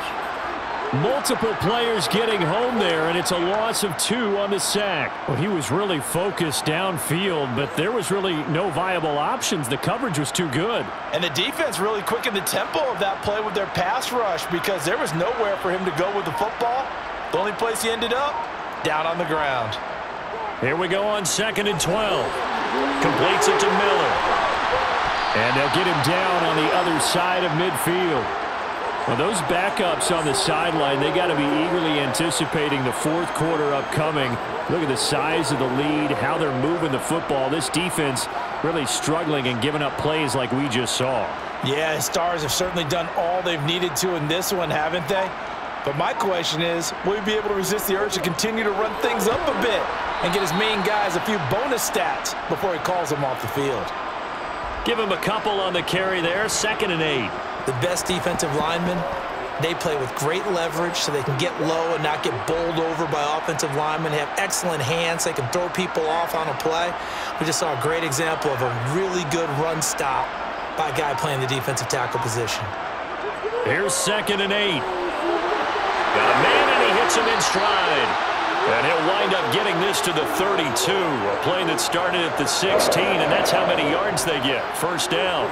Multiple players getting home there, and it's a loss of 2 on the sack. Well, he was really focused downfield, but there was really no viable options. The coverage was too good. And the defense really quickened the tempo of that play with their pass rush because there was nowhere for him to go with the football. The only place he ended up, down on the ground. Here we go on 2nd and 12. Completes it to Miller. And they'll get him down on the other side of midfield. Well, those backups on the sideline, they got to be eagerly anticipating the 4th quarter upcoming. Look at the size of the lead, how they're moving the football. This defense really struggling and giving up plays like we just saw. Yeah, Stars have certainly done all they've needed to in this one, haven't they? But my question is, will he be able to resist the urge to continue to run things up a bit and get his main guys a few bonus stats before he calls them off the field? Give him a couple on the carry there, 2nd and 8. The best defensive linemen, they play with great leverage so they can get low and not get bowled over by offensive linemen. They have excellent hands. They can throw people off on a play. We just saw a great example of a really good run stop by a guy playing the defensive tackle position. Here's 2nd and 8. Got a man, and he hits him in stride. And he'll wind up getting this to the 32. A play that started at the 16, and that's how many yards they get. 1st down.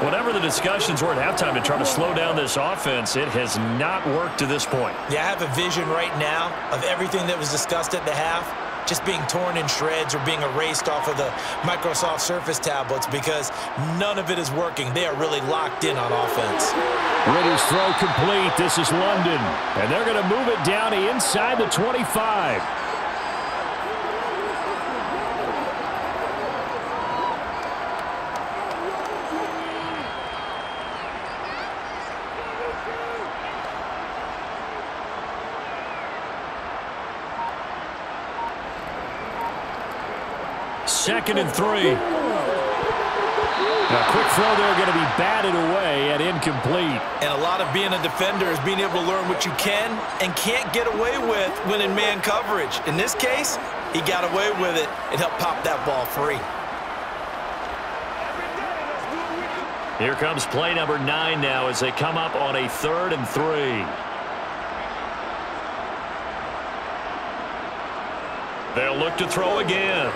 Whatever the discussions were at halftime to try to slow down this offense, it has not worked to this point. Yeah, I have a vision right now of everything that was discussed at the half just being torn in shreds or being erased off of the Microsoft Surface tablets because none of it is working. They are really locked in on offense. Ritter's throw complete. This is London. And they're going to move it down to inside the 25. Second and 3. A quick throw there going to be batted away and incomplete. And a lot of being a defender is being able to learn what you can and can't get away with when in man coverage. In this case, he got away with it and helped pop that ball free. Here comes play number 9 now as they come up on a 3rd and 3. They'll look to throw again.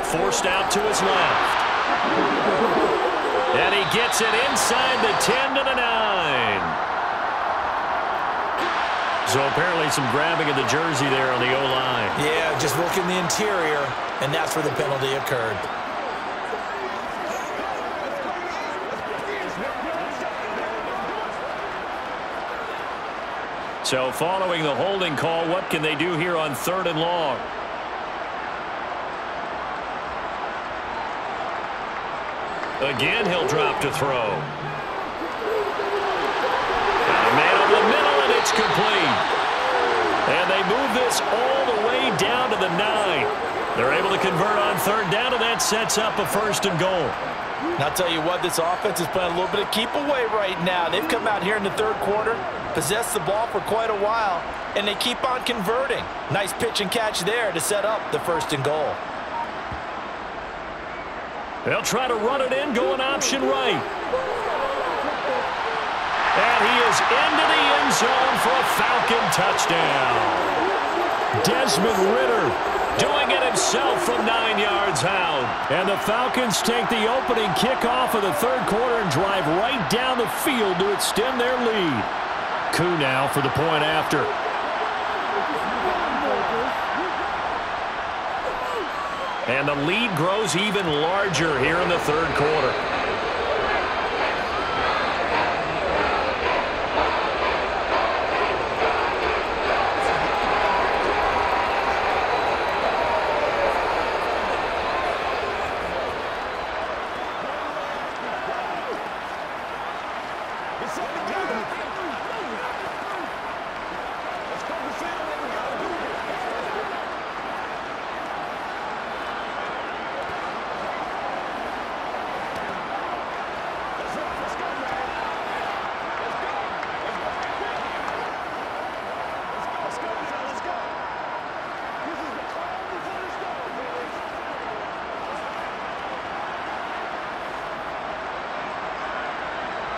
Forced out to his left. And he gets it inside the 10 to the 9. So apparently some grabbing of the jersey there on the O-line. Yeah, just working the interior, and that's where the penalty occurred. So following the holding call, what can they do here on 3rd and long? Again, he'll drop to throw. And a man over the middle, and it's complete. And they move this all the way down to the 9. They're able to convert on 3rd down, and that sets up a 1st and goal. And I'll tell you what, this offense is playing a little bit of keep away right now. They've come out here in the 3rd quarter, possessed the ball for quite a while, and they keep on converting. Nice pitch and catch there to set up the 1st and goal. They'll try to run it in, going option right. And he is into the end zone for a Falcon touchdown. Desmond Ridder doing it himself from 9 yards out. And the Falcons take the opening kickoff of the 3rd quarter and drive right down the field to extend their lead. Koo now for the point after. And the lead grows even larger here in the 3rd quarter.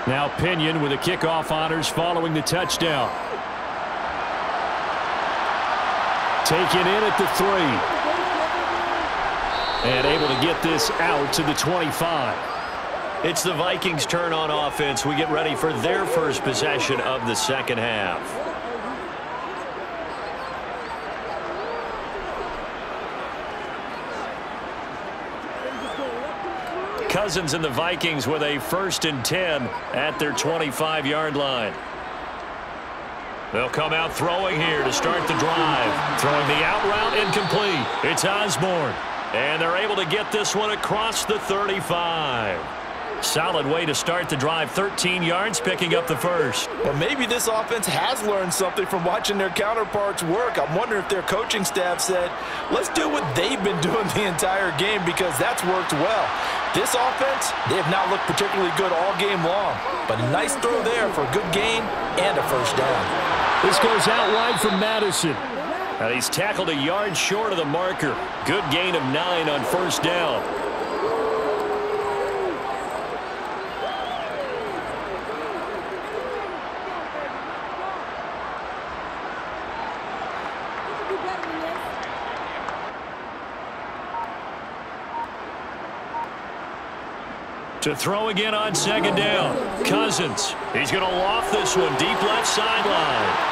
Now Pinion with the kickoff honors following the touchdown. Taken in at the 3. And able to get this out to the 25. It's the Vikings' turn on offense. We get ready for their first possession of the 2nd half. Cousins and the Vikings with a 1st and 10 at their 25-yard line. They'll come out throwing here to start the drive. Throwing the out route incomplete. It's Osborne. And they're able to get this one across the 35. Solid way to start the drive. 13 yards, picking up the 1st. Well, maybe this offense has learned something from watching their counterparts work. I'm wondering if their coaching staff said, let's do what they've been doing the entire game because that's worked well. This offense, they have not looked particularly good all game long. But a nice throw there for a good gain and a 1st down. This goes out wide from Madison. And he's tackled a yard short of the marker. Good gain of 9 on 1st down. To throw again on 2nd down. Cousins. He's going to loft this one deep left sideline.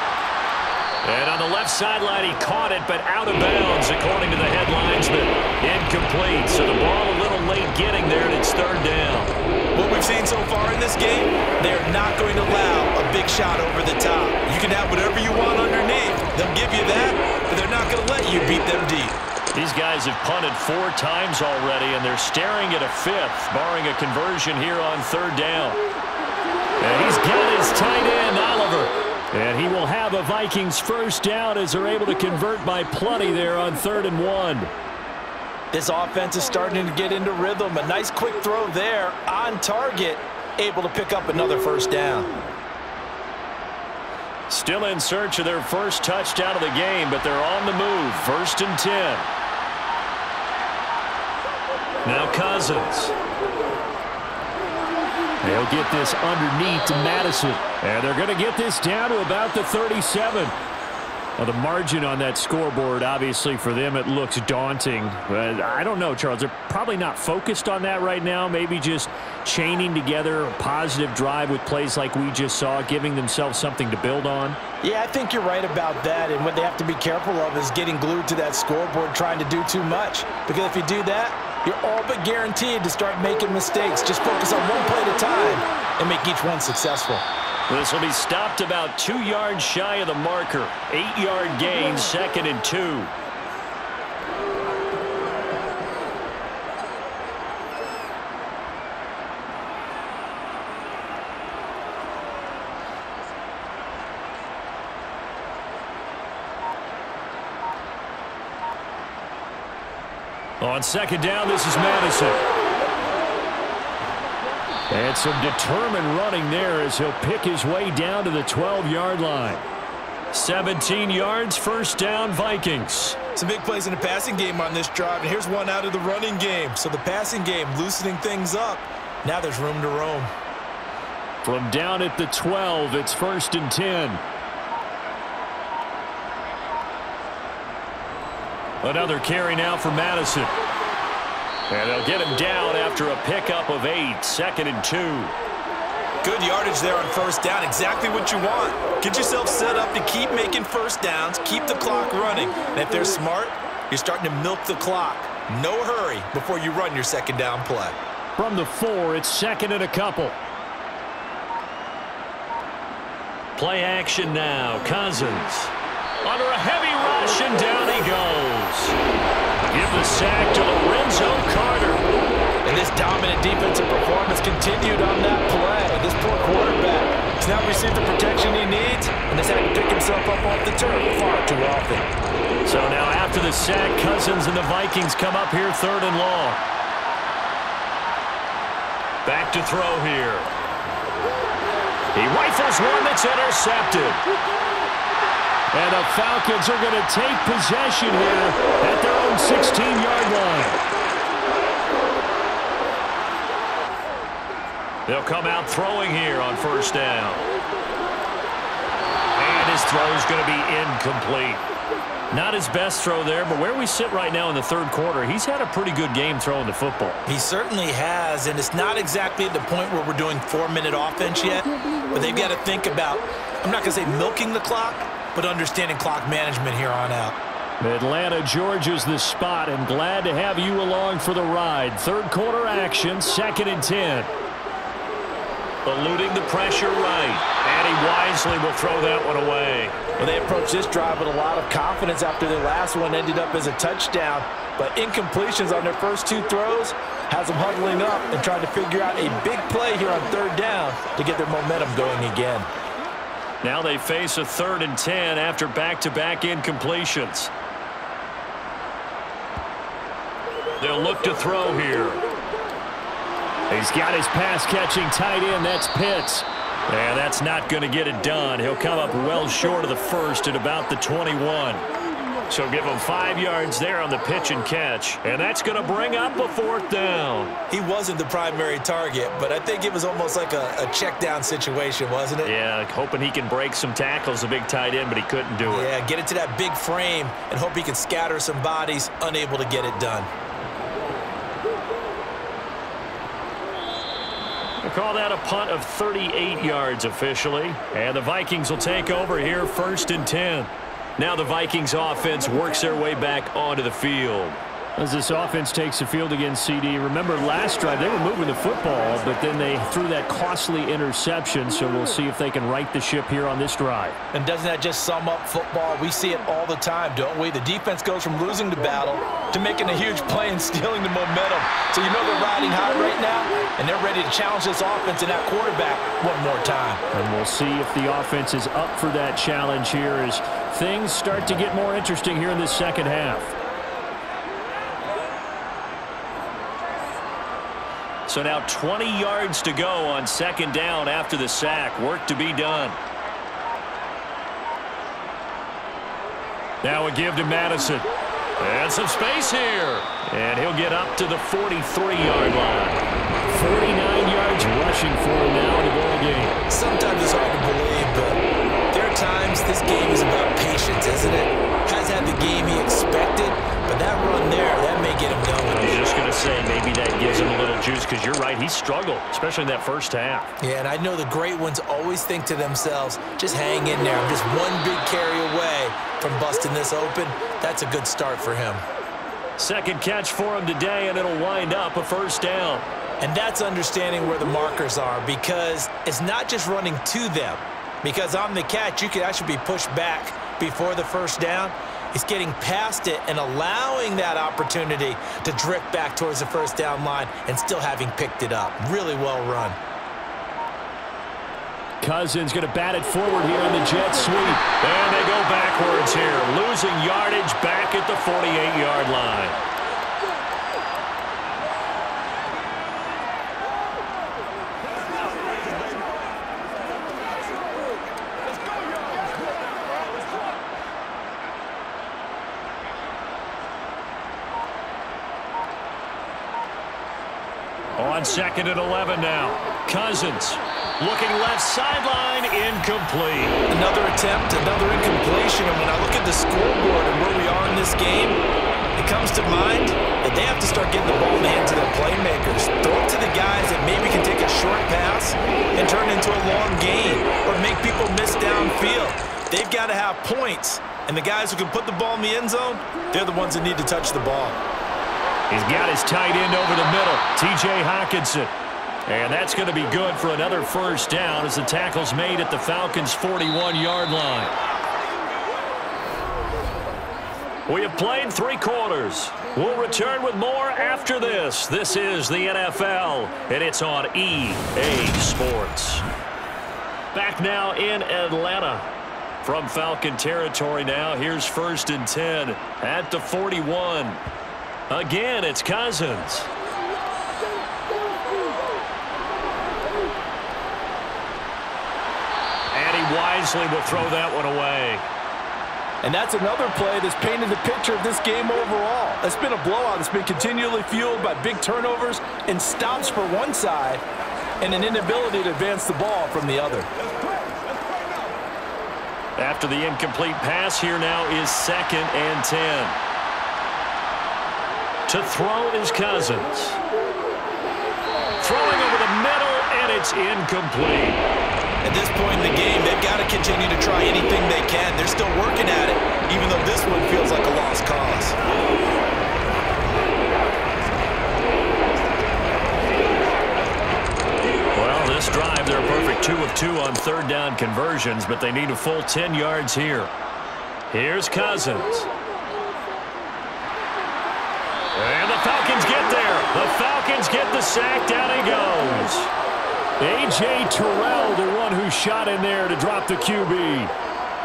And on the left sideline, he caught it, but out of bounds, according to the headlinesman. Incomplete, so the ball a little late getting there, and it's third down. What we've seen so far in this game, they're not going to allow a big shot over the top. You can have whatever you want underneath. They'll give you that, but they're not going to let you beat them deep. These guys have punted 4 times already, and they're staring at a 5th, barring a conversion here on third down. And he's got his tight end, Oliver. And he will have a Vikings first down as they're able to convert by plenty there on 3rd and 1. This offense is starting to get into rhythm. A nice quick throw there on target, able to pick up another first down. Still in search of their first touchdown of the game, but they're on the move. 1st and 10. Now Cousins. They'll get this underneath to Madison. And they're going to get this down to about the 37. Well, the margin on that scoreboard, obviously, for them, it looks daunting. But I don't know, Charles. They're probably not focused on that right now. Maybe just chaining together a positive drive with plays like we just saw, giving themselves something to build on. Yeah, I think you're right about that. And what they have to be careful of is getting glued to that scoreboard, trying to do too much. Because if you do that, you're all but guaranteed to start making mistakes. Just focus on one play at a time and make each one successful. This will be stopped about 2 yards shy of the marker. 8-yard gain, 2nd and 2. On 2nd down, this is Madison. And some determined running there as he'll pick his way down to the 12-yard line. 17 yards, first down, Vikings. Some big plays in the passing game on this drive, and here's one out of the running game. So the passing game loosening things up. Now there's room to roam. From down at the 12, it's 1st and 10. Another carry now for Madison. And they'll get him down after a pickup of 8, 2nd and 2. Good yardage there on first down, exactly what you want. Get yourself set up to keep making first downs, keep the clock running. And if they're smart, you're starting to milk the clock. No hurry before you run your 2nd down play. From the 4, it's 2nd and a couple. Play action now, Cousins. Under a heavy rush, and down he goes. Give the sack to Lorenzo Carter. And this dominant defensive performance continued on that play. This poor quarterback has now received the protection he needs and has had to pick himself up off the turf far too often. So now after the sack, Cousins and the Vikings come up here 3rd and long. Back to throw here. He rifles one that's intercepted. And the Falcons are going to take possession here at their own 16-yard line. They'll come out throwing here on first down. And his throw is going to be incomplete. Not his best throw there, but where we sit right now in the 3rd quarter, he's had a pretty good game throwing the football. He certainly has, and it's not exactly at the point where we're doing 4-minute offense yet, but they've got to think about, I'm not going to say milking the clock, but understanding clock management here on out. Atlanta, Georgia's the spot, and glad to have you along for the ride. 3rd quarter action, 2nd and 10. Eluding the pressure right, and he wisely will throw that one away. Well, they approached this drive with a lot of confidence after their last one ended up as a touchdown, but incompletions on their first 2 throws has them huddling up and trying to figure out a big play here on 3rd down to get their momentum going again. Now they face a 3rd and 10 after back-to-back incompletions. They'll look to throw here. He's got his pass-catching tight end. That's Pitts. And that's not going to get it done. He'll come up well short of the first at about the 21. So give him 5 yards there on the pitch and catch. And that's going to bring up a 4th down. He wasn't the primary target, but I think it was almost like a check down situation, wasn't it? Yeah, hoping he can break some tackles, a big tight end, but he couldn't do it. Yeah, get it to that big frame and hope he can scatter some bodies, unable to get it done. We'll call that a punt of 38 yards officially. And the Vikings will take over here 1st and 10. Now the Vikings offense works their way back onto the field. As this offense takes the field against CD, remember last drive they were moving the football, but then they threw that costly interception, so we'll see if they can right the ship here on this drive. And doesn't that just sum up football? We see it all the time, don't we? The defense goes from losing the battle to making a huge play and stealing the momentum. So you know they're riding high right now, and they're ready to challenge this offense and that quarterback one more time. And we'll see if the offense is up for that challenge here as things start to get more interesting here in this second half. So now 20 yards to go on second down after the sack. Work to be done. Now a give to Madison. And some space here. And he'll get up to the 43-yard line. 49 yards rushing for him now in the ball game. Sometimes it's hard to believe, but there are times this game is about patience, isn't it? Has had the game he expected, but that run there, that may get him going. I was just going to say maybe that gives him a little juice because you're right, he struggled, especially in that first half. Yeah, and I know the great ones always think to themselves, just hang in there. I'm just one big carry away from busting this open. That's a good start for him. Second catch for him today, and it'll wind up a first down. And that's understanding where the markers are, because it's not just running to them. Because on the catch, you could actually be pushed back before the first down. It's getting past it and allowing that opportunity to drift back towards the first down line and still having picked it up. Really well run. Cousins going to bat it forward here in the jet sweep. And they go backwards here, losing yardage back at the 48-yard line. On second and 11 now. Cousins looking left sideline, incomplete. Another attempt, another incompletion. And when I look at the scoreboard and where we are in this game, it comes to mind that they have to start getting the ball in the hands of their playmakers. Throw it to the guys that maybe can take a short pass and turn it into a long gain or make people miss downfield. They've got to have points. And the guys who can put the ball in the end zone, they're the ones that need to touch the ball. He's got his tight end over the middle, T.J. Hockenson. And that's going to be good for another first down as the tackle's made at the Falcons' 41-yard line. We have played 3 quarters. We'll return with more after this. This is the NFL, and it's on EA Sports. Back now in Atlanta. From Falcon territory now, here's 1st and 10 at the 41. Again, it's Cousins. And he wisely will throw that one away. And that's another play that's painted the picture of this game overall. It's been a blowout. It's been continually fueled by big turnovers and stops for one side and an inability to advance the ball from the other. After the incomplete pass, here now is 2nd and 10. To throw is Cousins. Throwing over the middle, and it's incomplete. At this point in the game, they've got to continue to try anything they can. They're still working at it, even though this one feels like a lost cause. Well, this drive, they're a perfect 2 of 2 on 3rd down conversions, but they need a full 10 yards here. Here's Cousins. And the Falcons get there. The Falcons get the sack. Down he goes. A.J. Terrell, the one who shot in there to drop the QB.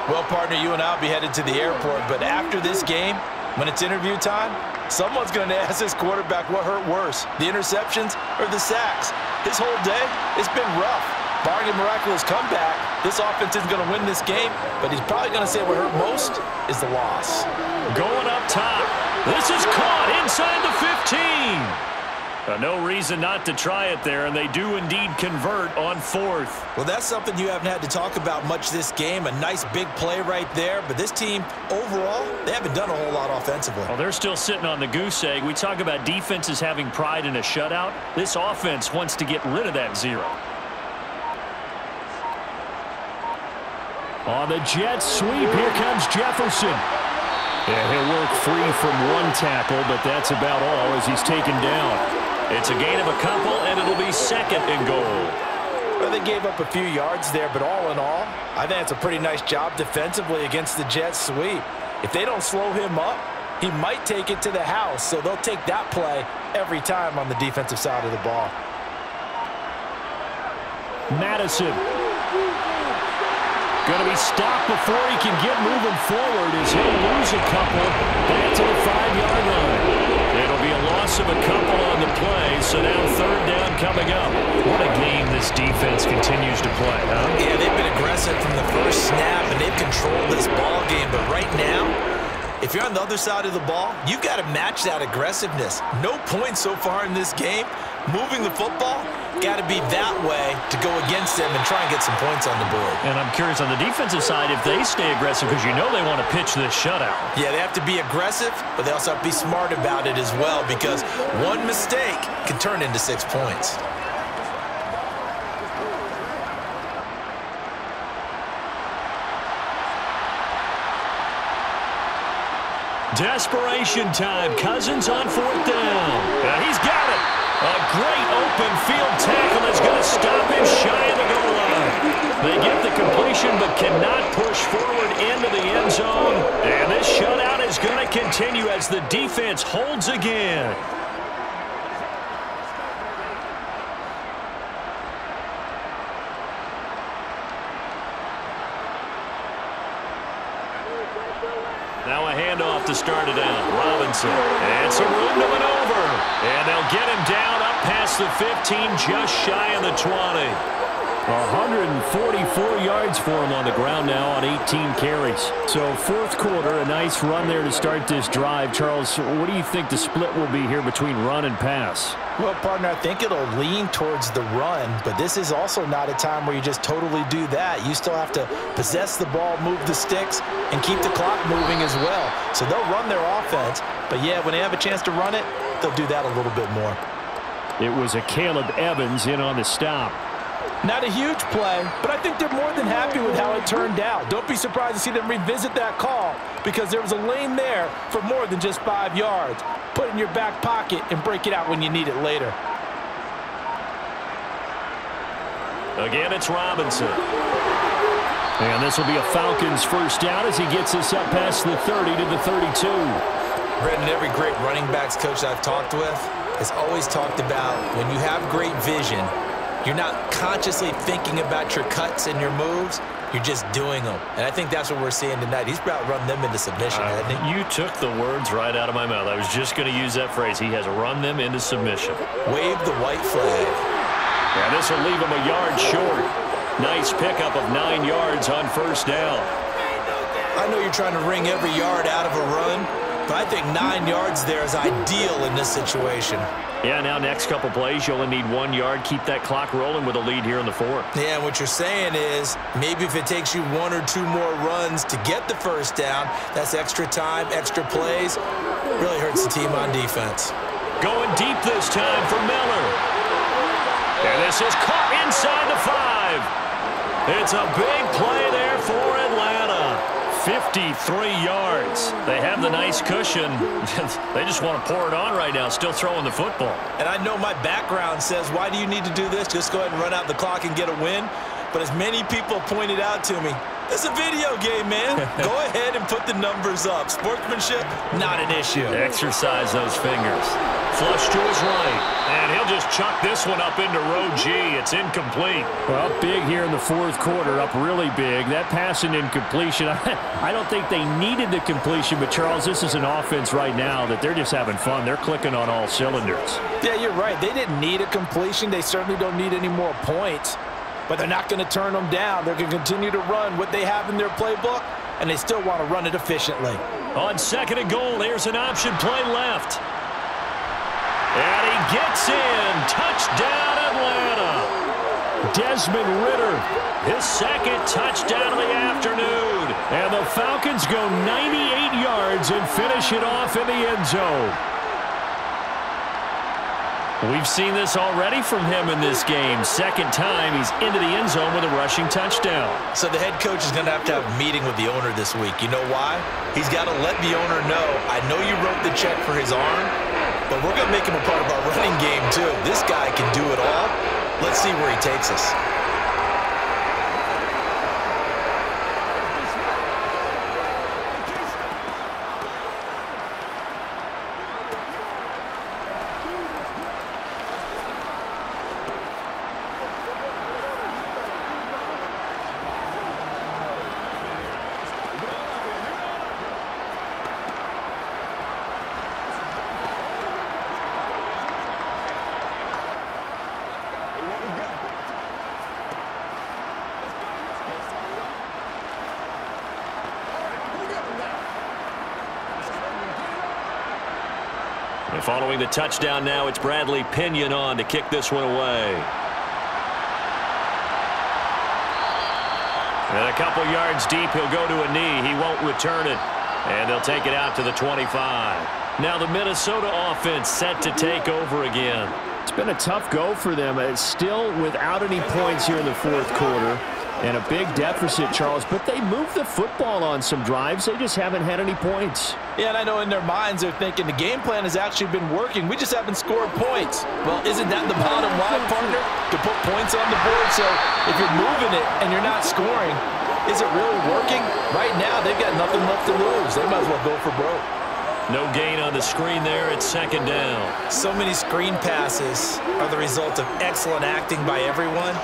Well, partner, you and I will be headed to the airport, but after this game, when it's interview time, someone's going to ask this quarterback what hurt worse, the interceptions or the sacks. His whole day, it's been rough. Barring a miraculous comeback, this offense isn't going to win this game, but he's probably going to say what hurt most is the loss. Going up top. This is caught inside the 15. No reason not to try it there, and they do indeed convert on 4th. Well, that's something you haven't had to talk about much this game. A nice big play right there, but this team, overall, they haven't done a whole lot offensively. Well, they're still sitting on the goose egg. We talk about defenses having pride in a shutout. This offense wants to get rid of that 0. On the jet sweep, here comes Jefferson. And he'll work free from one tackle, but that's about all as he's taken down. It's a gain of a couple, and it'll be 2nd and goal. Well, they gave up a few yards there, but all in all, I think it's a pretty nice job defensively against the jet sweep. If they don't slow him up, he might take it to the house, so they'll take that play every time on the defensive side of the ball. Madison. Going to be stopped before he can get moving forward as he'll lose a couple back to the 5-yard line. It'll be a loss of a couple on the play, so now 3rd down coming up. What a game this defense continues to play, huh? Yeah, they've been aggressive from the first snap, and they've controlled this ball game. But right now, if you're on the other side of the ball, you've got to match that aggressiveness. No points so far in this game. Moving the football, got to be that way to go against them and try and get some points on the board. And I'm curious on the defensive side if they stay aggressive because you know they want to pitch this shutout. Yeah, they have to be aggressive, but they also have to be smart about it as well because one mistake can turn into 6 points. Desperation time. Cousins on 4th down. He's got it. A great open field tackle that's going to stop him shy of the goal line. They get the completion but cannot push forward into the end zone. And this shutout is going to continue as the defense holds again. Now a handoff to start it out. Robinson. And some room to maneuver. And they'll get him down up past the 15, just shy of the 20. 144 yards for him on the ground now on 18 carries. So 4th quarter, a nice run there to start this drive. Charles, what do you think the split will be here between run and pass? Well, partner, I think it'll lean towards the run, but this is also not a time where you just totally do that. You still have to possess the ball, move the sticks, and keep the clock moving as well. So they'll run their offense, but yeah, when they have a chance to run it, they'll do that a little bit more. It was a Caleb Evans in on the stop. Not a huge play, but I think they're more than happy with how it turned out. Don't be surprised to see them revisit that call because there was a lane there for more than just 5 yards. Put it in your back pocket and break it out when you need it later. Again, it's Robinson. And this will be a Falcons first down as he gets us up past the 30 to the 32. Brendan, every great running backs coach I've talked with has always talked about when you have great vision, you're not consciously thinking about your cuts and your moves. You're just doing them. And I think that's what we're seeing tonight. He's about to run them into submission, hasn't he? You took the words right out of my mouth. I was just going to use that phrase. He has run them into submission. Wave the white flag. Yeah, this will leave him a yard short. Nice pickup of 9 yards on 1st down. I know you're trying to wring every yard out of a run, but I think 9 yards there is ideal in this situation. Yeah, now next couple plays, you only need 1 yard. Keep that clock rolling with a lead here in the 4th. Yeah, and what you're saying is maybe if it takes you 1 or 2 more runs to get the first down, that's extra time, extra plays. Really hurts the team on defense. Going deep this time for Miller. And this is caught inside the 5. It's a big play there for Atlanta. 53 yards. They have the nice cushion. They just want to pour it on right now, still throwing the football. And I know my background says, why do you need to do this? Just go ahead and run out the clock and get a win. But as many people pointed out to me, it's a video game, man. Go ahead and put the numbers up. Sportsmanship, not an issue. Exercise those fingers. Flush to his right. And he'll just chuck this one up into row G. It's incomplete. Well, big here in the 4th quarter, up really big. That pass and incompletion, I don't think they needed the completion, but Charles, this is an offense right now that they're just having fun. They're clicking on all cylinders. Yeah, you're right. They didn't need a completion. They certainly don't need any more points. But they're not going to turn them down. They're going to continue to run what they have in their playbook, and they still want to run it efficiently. On 2nd and goal, here's an option play left. And he gets in. Touchdown, Atlanta. Desmond Ridder. His 2nd touchdown of the afternoon. And the Falcons go 98 yards and finish it off in the end zone. We've seen this already from him in this game. Second time he's into the end zone with a rushing touchdown. So the head coach is going to have a meeting with the owner this week. You know why? He's got to let the owner know, I know you wrote the check for his arm, but we're going to make him a part of our running game too. This guy can do it all. Let's see where he takes us. And following the touchdown now, it's Bradley Pinion on to kick this one away. And a couple yards deep, he'll go to a knee. He won't return it. And they'll take it out to the 25. Now the Minnesota offense set to take over again. It's been a tough go for them. It's still without any points here in the fourth quarter. And a big deficit, Charles, but they moved the football on some drives. They just haven't had any points. Yeah, and I know in their minds they're thinking the game plan has actually been working. We just haven't scored points. Well, isn't that the bottom line, partner? To put points on the board. So if you're moving it and you're not scoring, is it really working? Right now, they've got nothing left to lose. They might as well go for broke. No gain on the screen there. It's second down. So many screen passes are the result of excellent acting by everyone.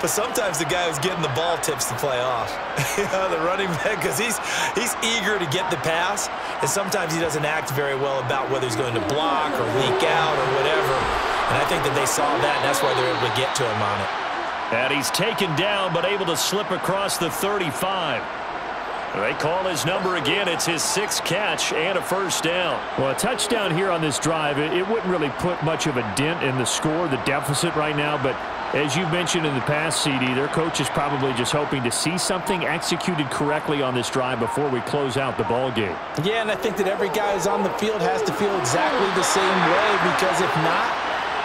But sometimes the guy who's getting the ball tips the play off. The running back, because he's eager to get the pass, and sometimes he doesn't act very well about whether he's going to block or leak out or whatever. And I think that they saw that, and that's why they're able to get to him on it. And he's taken down, but able to slip across the 35. They call his number again. It's his sixth catch and a first down. Well, a touchdown here on this drive, it wouldn't really put much of a dent in the score, the deficit right now. But as you mentioned in the past, CD, their coach is probably just hoping to see something executed correctly on this drive before we close out the ball game. Yeah, and I think that every guy who's on the field has to feel exactly the same way, because if not,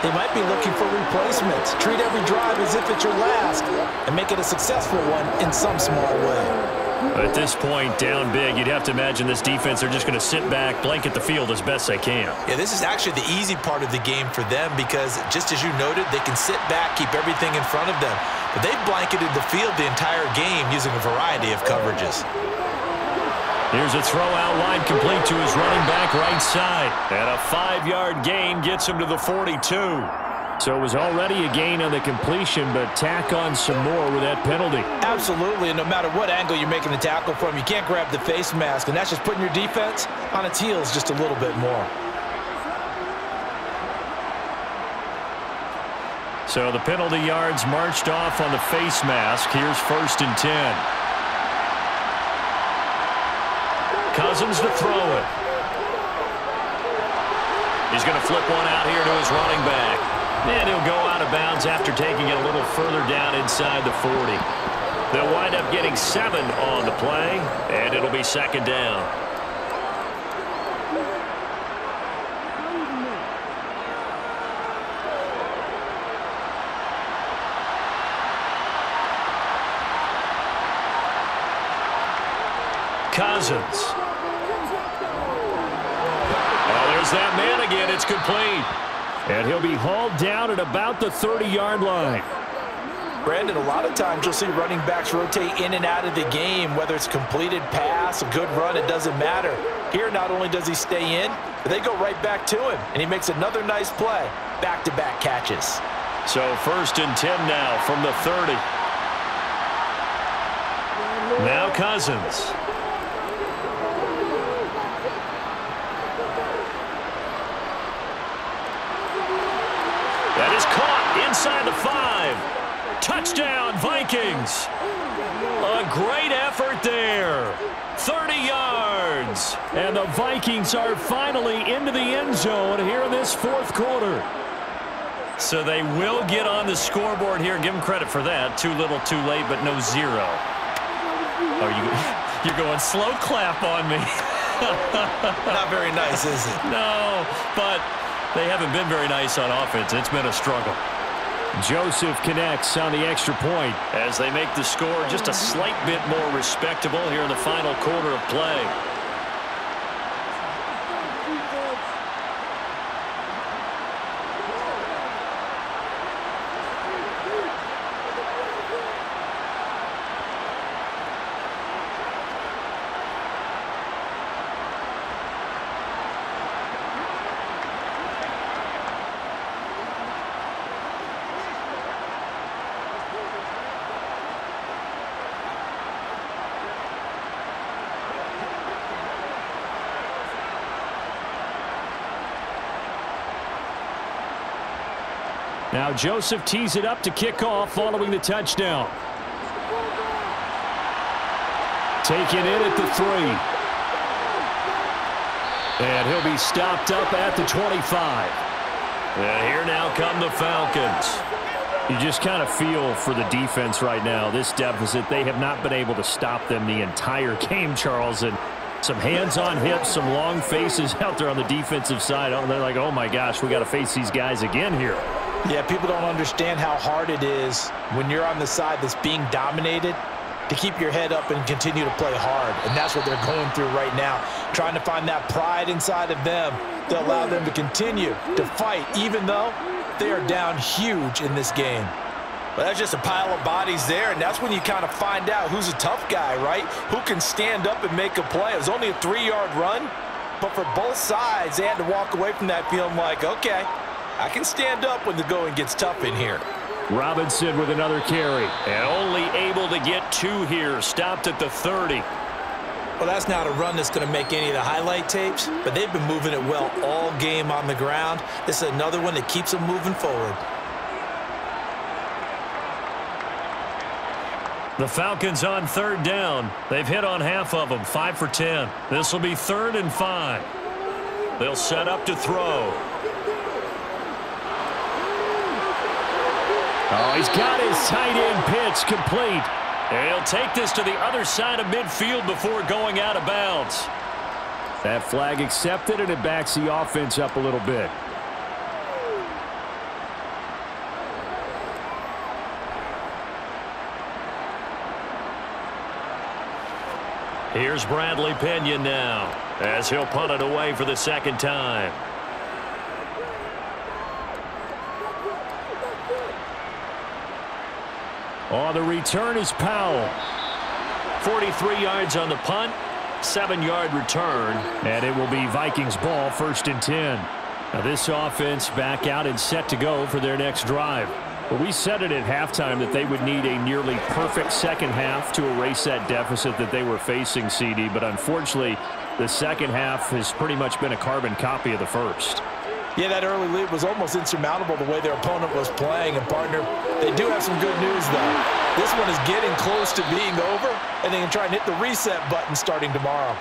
they might be looking for replacements. Treat every drive as if it's your last and make it a successful one in some small way. At this point, down big, you'd have to imagine this defense, they're just going to sit back, blanket the field as best they can. Yeah, this is actually the easy part of the game for them because, just as you noted, they can sit back, keep everything in front of them. But they've blanketed the field the entire game using a variety of coverages. Here's a throw out wide, complete to his running back right side. And a 5-yard gain gets him to the 42. So it was already a gain on the completion, but tack on some more with that penalty. Absolutely, and no matter what angle you're making the tackle from, you can't grab the face mask, and that's just putting your defense on its heels just a little bit more. So the penalty yards marched off on the face mask. Here's 1st and 10. Cousins to throw it. He's going to flip one out here to his running back. And he'll go out of bounds after taking it a little further down inside the 40. They'll wind up getting 7 on the play, and it'll be second down. Cousins. Oh, there's that man again. It's complete. And he'll be hauled down at about the 30-yard line. Brandon, a lot of times you'll see running backs rotate in and out of the game, whether it's a completed pass, a good run, it doesn't matter. Here, not only does he stay in, but they go right back to him, and he makes another nice play. Back-to-back catches. So 1st and 10 now from the 30. Now Cousins. That is caught inside the 5. Touchdown, Vikings. A great effort there. 30 yards. And the Vikings are finally into the end zone here in this fourth quarter. So they will get on the scoreboard here. Give them credit for that. Too little, too late, but no 0. Oh, you're going slow clap on me. Not very nice, is it? No, but They haven't been very nice on offense. It's been a struggle. Joseph connects on the extra point. As they make the score just a slight bit more respectable here in the final quarter of play. Now Joseph tees it up to kick off following the touchdown. Taken in at the 3. And he'll be stopped up at the 25. And here now come the Falcons. You just kind of feel for the defense right now. This deficit, they have not been able to stop them the entire game, Charles. And some hands on hips, some long faces out there on the defensive side. Oh, they're like, oh my gosh, we got to face these guys again here. Yeah, people don't understand how hard it is when you're on the side that's being dominated to keep your head up and continue to play hard. And that's what they're going through right now, trying to find that pride inside of them to allow them to continue to fight, even though they are down huge in this game. Well, that's just a pile of bodies there, and that's when you kind of find out who's a tough guy, right? Who can stand up and make a play. It was only a 3-yard run, but for both sides, they had to walk away from that feeling like, okay, I can stand up when the going gets tough in here. Robinson with another carry. And only able to get 2 here. Stopped at the 30. Well, that's not a run that's going to make any of the highlight tapes, but they've been moving it well all game on the ground. This is another one that keeps them moving forward. The Falcons on 3rd down. They've hit on half of them, 5 for 10. This will be 3rd and 5. They'll set up to throw. Oh, he's got his tight end pitch complete. And he'll take this to the other side of midfield before going out of bounds. That flag accepted, and it backs the offense up a little bit. Here's Bradley Pinion now, as he'll punt it away for the 2nd time. Oh, the return is Powell. 43 yards on the punt, 7-yard return. And it will be Vikings ball, 1st and 10. Now this offense back out and set to go for their next drive. But we said it at halftime that they would need a nearly perfect second half to erase that deficit that they were facing, CD. But unfortunately, the second half has pretty much been a carbon copy of the first. Yeah, that early lead was almost insurmountable the way their opponent was playing. And, partner, they do have some good news, though. This one is getting close to being over, and they can try and hit the reset button starting tomorrow.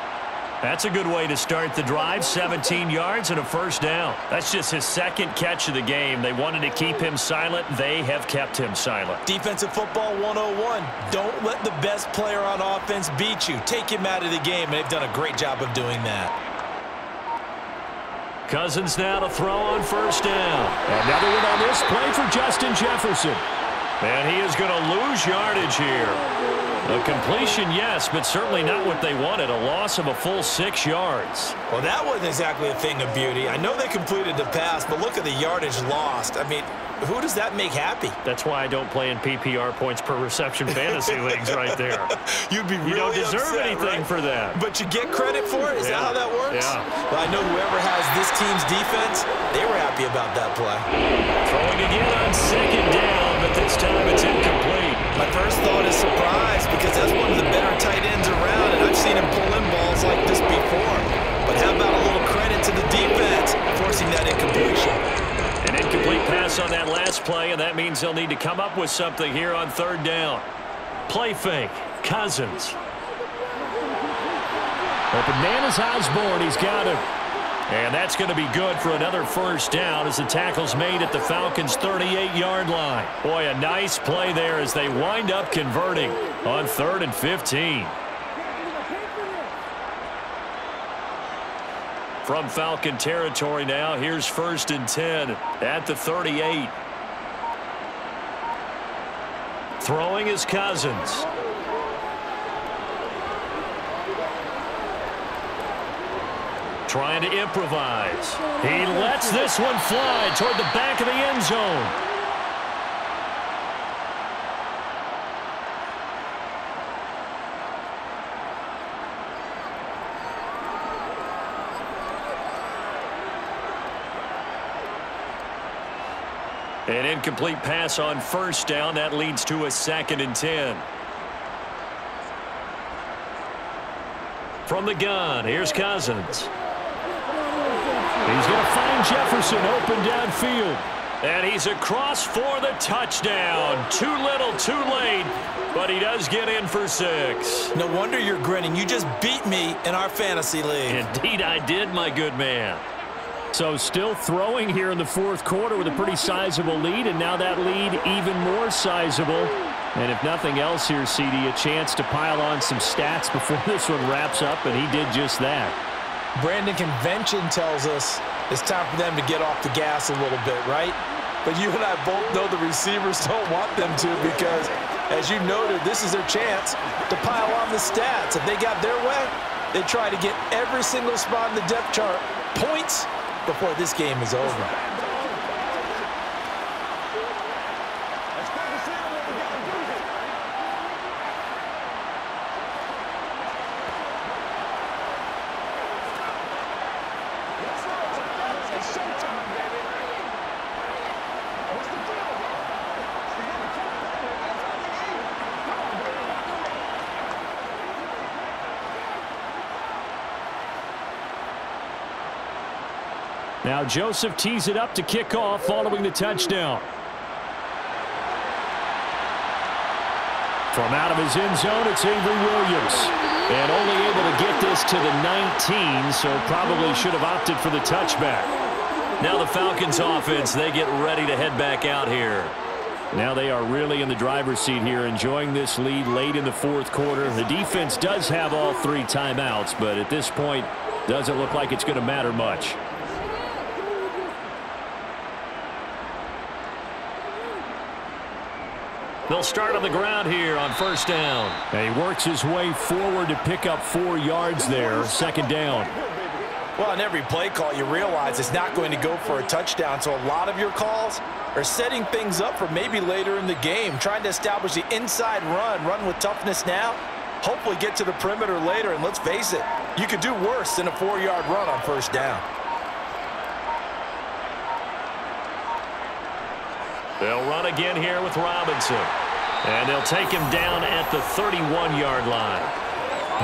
That's a good way to start the drive. 17 yards and a 1st down. That's just his 2nd catch of the game. They wanted to keep him silent. They have kept him silent. Defensive football 101. Don't let the best player on offense beat you. Take him out of the game, and they've done a great job of doing that. Cousins now to throw on 1st down. Another one on this play for Justin Jefferson. And he is going to lose yardage here. A completion, yes, but certainly not what they wanted. A loss of a full 6 yards. Well, that wasn't exactly a thing of beauty. I know they completed the pass, but look at the yardage lost. I mean, who does that make happy? That's why I don't play in PPR points per reception fantasy leagues right there. You'd be really You don't deserve upset, anything right? for that. But you get credit for it? Is that how that works? Yeah. Well, I know whoever has this team's defense, they were happy about that play. Throwing again on 2nd down, but this time it's incomplete. My first thought is surprise, because that's one of the better tight ends around, and I've seen him pull in balls like this before. But how about a little credit to the defense forcing that incompletion? An incomplete pass on that last play, and that means they'll need to come up with something here on 3rd down. Play fake. Cousins. Open man is Osborne. He's got him. And that's going to be good for another 1st down as the tackle's made at the Falcons' 38-yard line. Boy, a nice play there as they wind up converting on 3rd and 15. From Falcon territory now, here's 1st and 10 at the 38. Throwing is Cousins. Trying to improvise. He lets this one fly toward the back of the end zone. An incomplete pass on 1st down. That leads to a 2nd and 10. From the gun, here's Cousins. He's going to find Jefferson open downfield. And he's across for the touchdown. Too little, too late, but he does get in for 6. No wonder you're grinning. You just beat me in our fantasy league. Indeed I did, my good man. So still throwing here in the 4th quarter with a pretty sizable lead, and now that lead even more sizable. And if nothing else here, CD, a chance to pile on some stats before this one wraps up, and he did just that. Brandon, convention tells us it's time for them to get off the gas a little bit, right? But you and I both know the receivers don't want them to because, as you noted, this is their chance to pile on the stats. If they got their way, they try to get every single spot in the depth chart points before this game is over. Now Joseph tees it up to kick off following the touchdown. From out of his end zone, it's Avery Williams. And only able to get this to the 19, so probably should have opted for the touchback. Now the Falcons offense, they get ready to head back out here. Now they are really in the driver's seat here, enjoying this lead late in the 4th quarter. The defense does have all 3 timeouts, but at this point, doesn't look like it's going to matter much. They'll start on the ground here on 1st down. And he works his way forward to pick up 4 yards there, 2nd down. Well, on every play call, you realize it's not going to go for a touchdown, so a lot of your calls are setting things up for maybe later in the game, trying to establish the inside run with toughness now, hopefully get to the perimeter later, and let's face it, you could do worse than a 4-yard run on 1st down. They'll run again here with Robinson. And they'll take him down at the 31-yard line.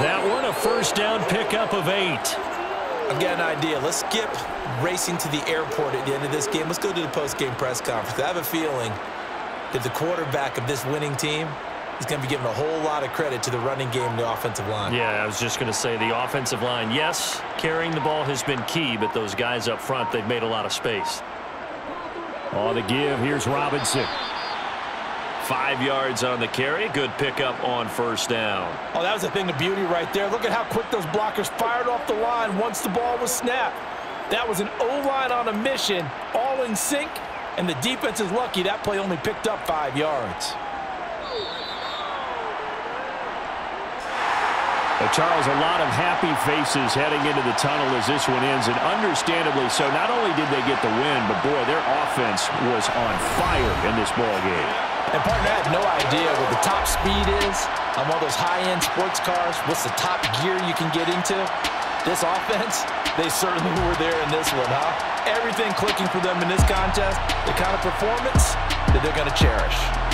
That one, a 1st down pickup of 8. I've got an idea. Let's skip racing to the airport at the end of this game. Let's go to the post-game press conference. I have a feeling that the quarterback of this winning team is going to be given a whole lot of credit to the running game and the offensive line. Yeah, I was just going to say the offensive line, yes, carrying the ball has been key, but those guys up front, they've made a lot of space. On the give, here's Robinson. 5 yards on the carry. Good pickup on 1st down. Oh, that was a thing of beauty right there. Look at how quick those blockers fired off the line once the ball was snapped. That was an O-line on a mission, all in sync, and the defense is lucky that play only picked up 5 yards. Charles, a lot of happy faces heading into the tunnel as this one ends, and understandably so. Not only did they get the win, but boy, their offense was on fire in this ball game. And partner, I have no idea what the top speed is on one of those high-end sports cars. What's the top gear you can get into? This offense, they certainly were there in this one, huh? Everything clicking for them in this contest, the kind of performance that they're going to cherish.